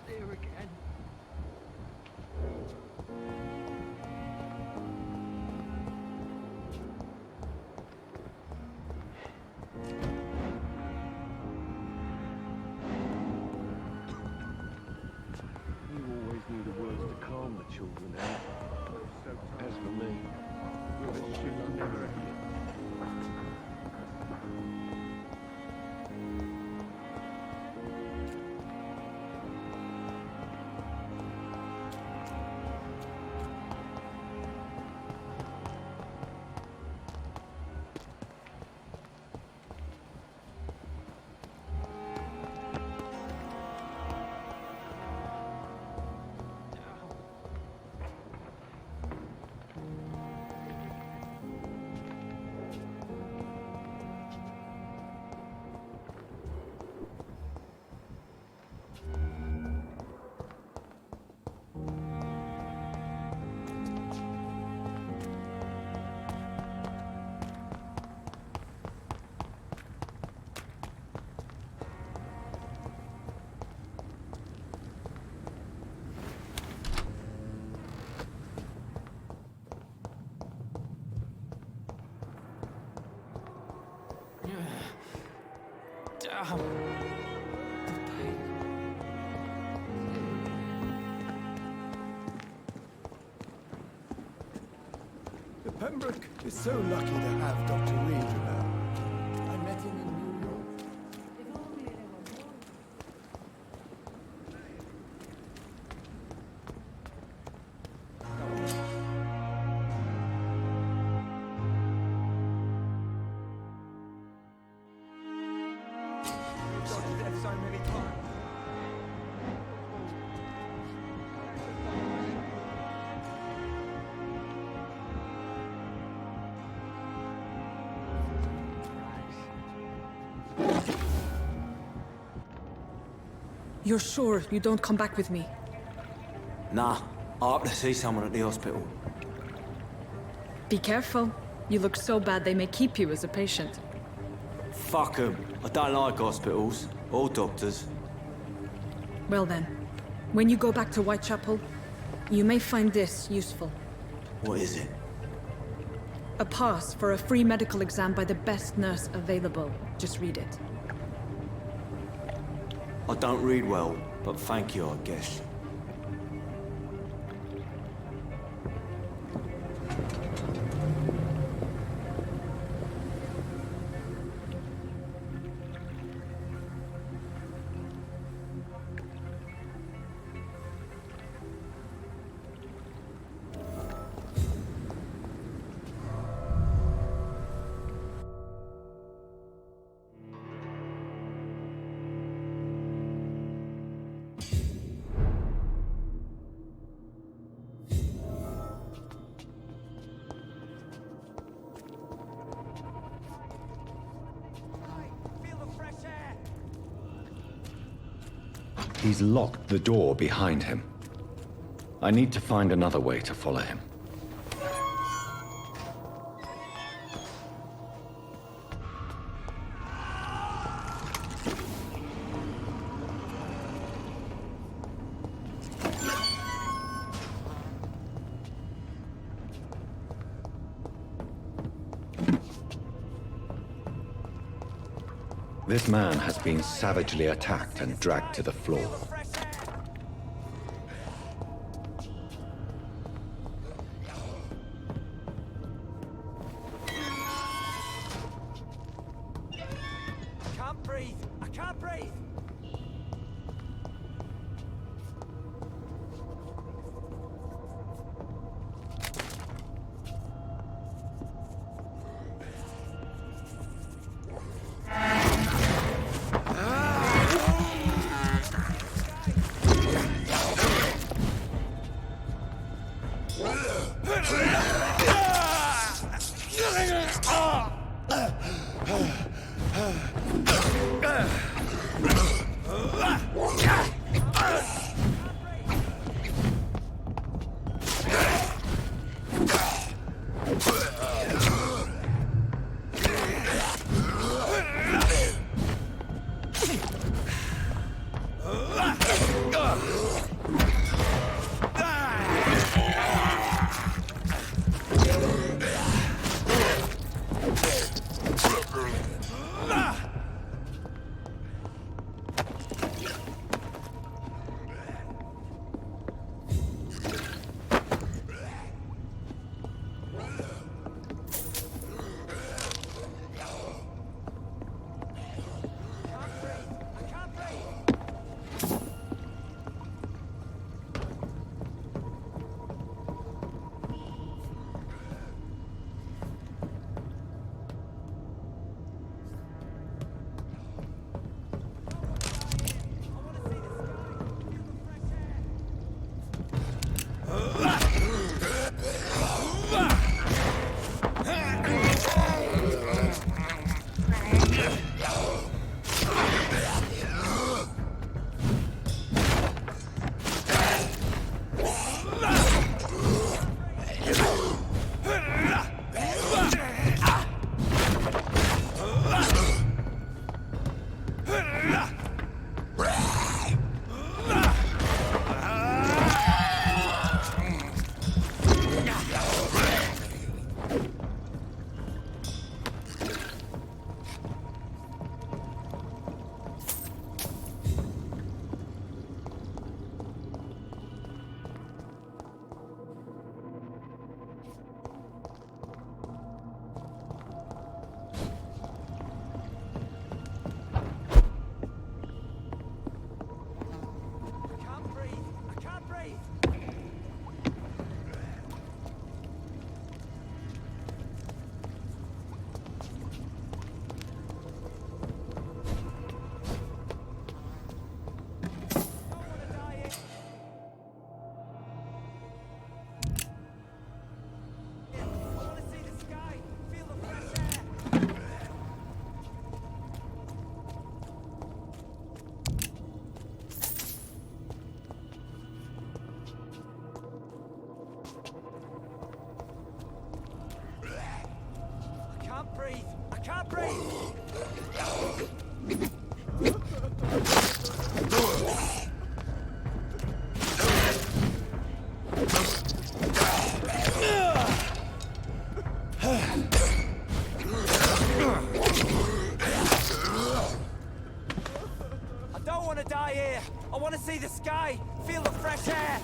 There again. You always knew the words to calm the children, eh? As for me, this shit's never ended. Pembroke is so lucky to have Dr. Reed around. I met him in New York. So many times. You're sure you don't come back with me? Nah, I have to see someone at the hospital. Be careful. You look so bad they may keep you as a patient. Fuck 'em. I don't like hospitals. Or doctors. Well then, when you go back to Whitechapel, you may find this useful. What is it? A pass for a free medical exam by the best nurse available. Just read it. I don't read well, but thank you, I guess. He's locked the door behind him. I need to find another way to follow him. This man has been savagely attacked and dragged to the floor. I can't breathe. I can't breathe. breathe. I can't breathe. I don't want to die here. I want to see the sky, feel the fresh air.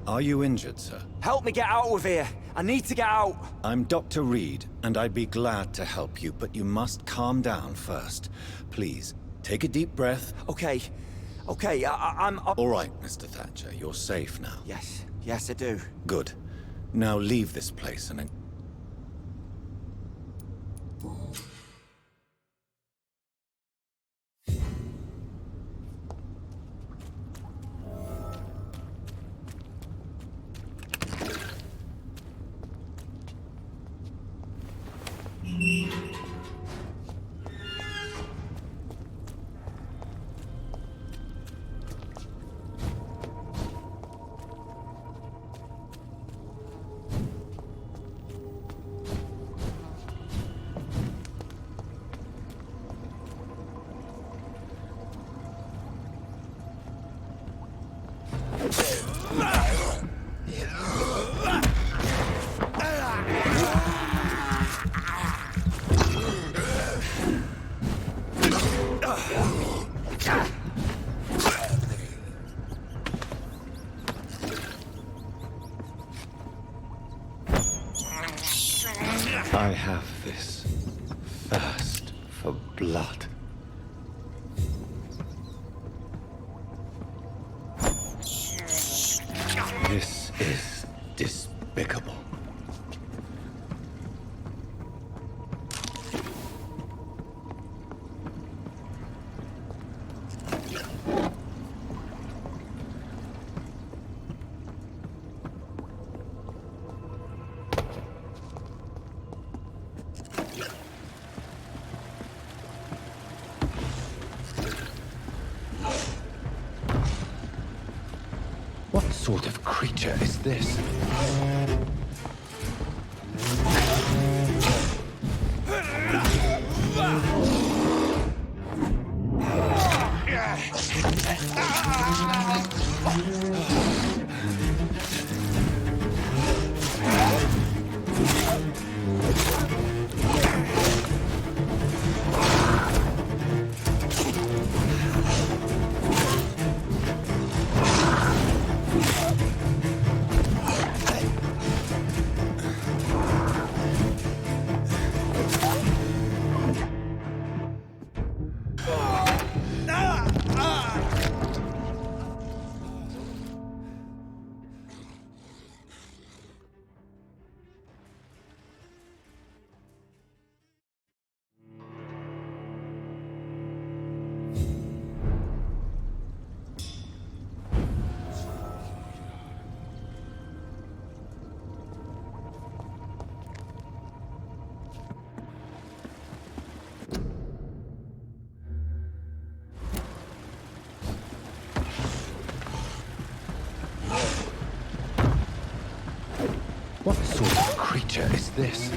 Are you injured, sir? Help me get out of here. I need to get out. I'm Dr. Reed, and I'd be glad to help you, but you must calm down first. Please, take a deep breath. Okay. Okay, I'm... All right, Mr. Thatcher, you're safe now. Yes. Yes, I do. Good. Now leave this place and... I have this thirst for blood. This is despicable. What sort of creature is this? What sort of creature is this?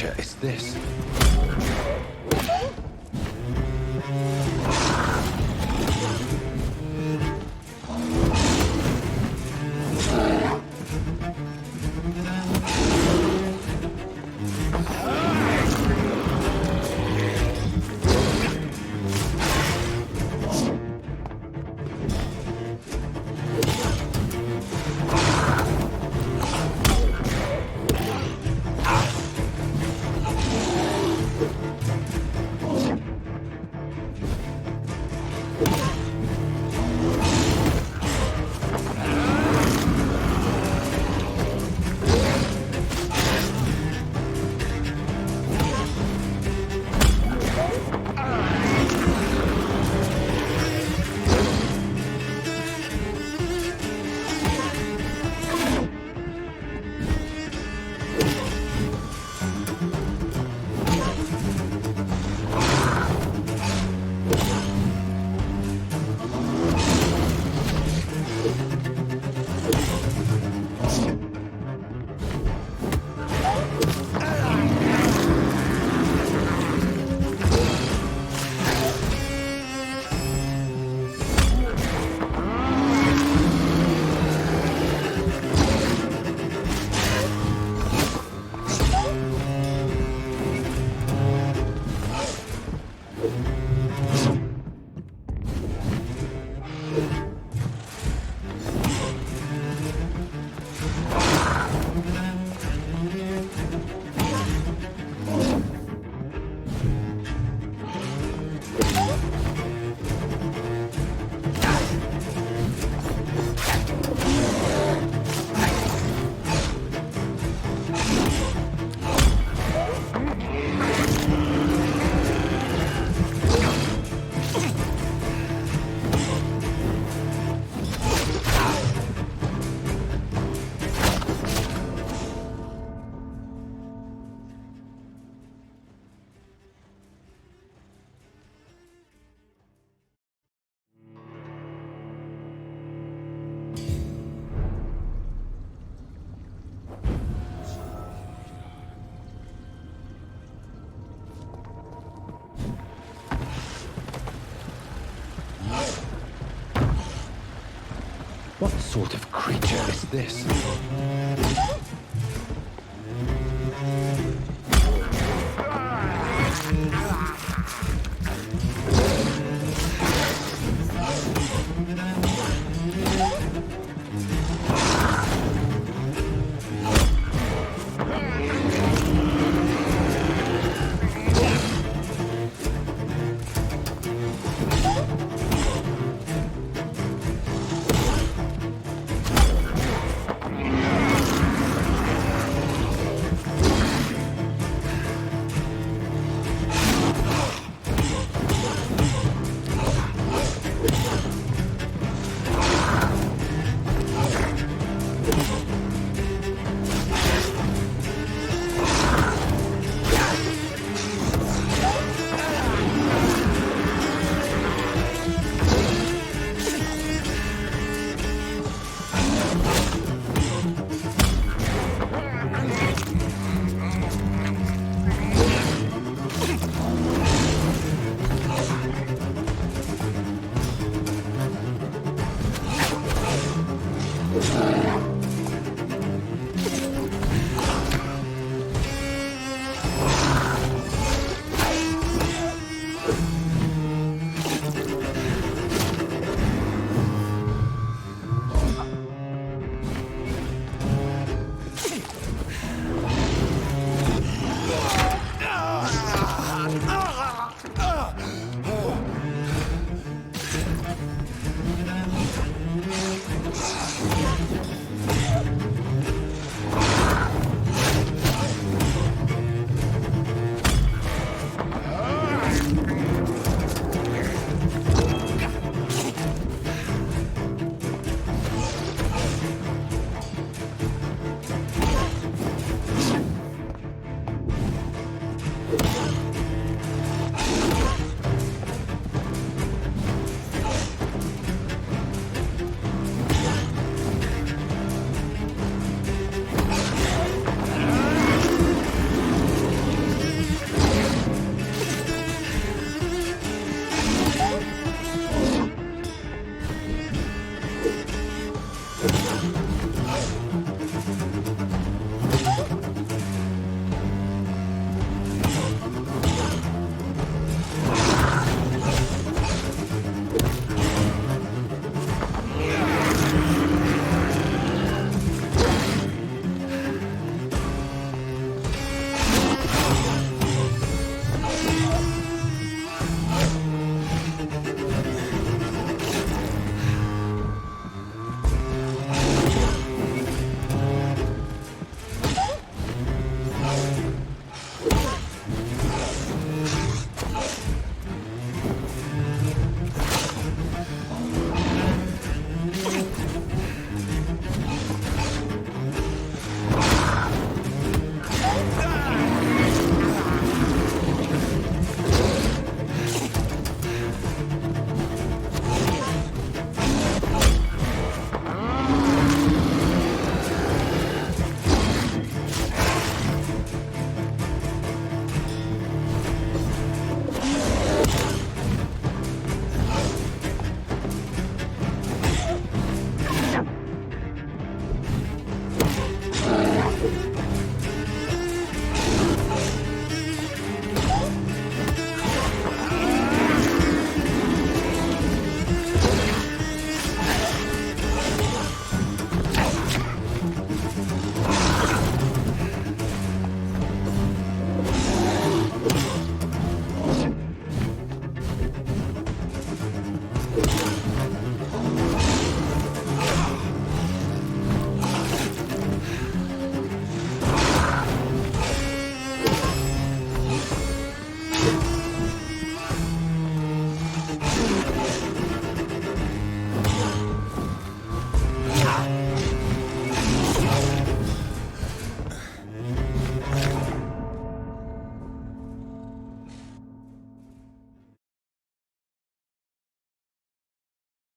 creature is this? What sort of creature is this?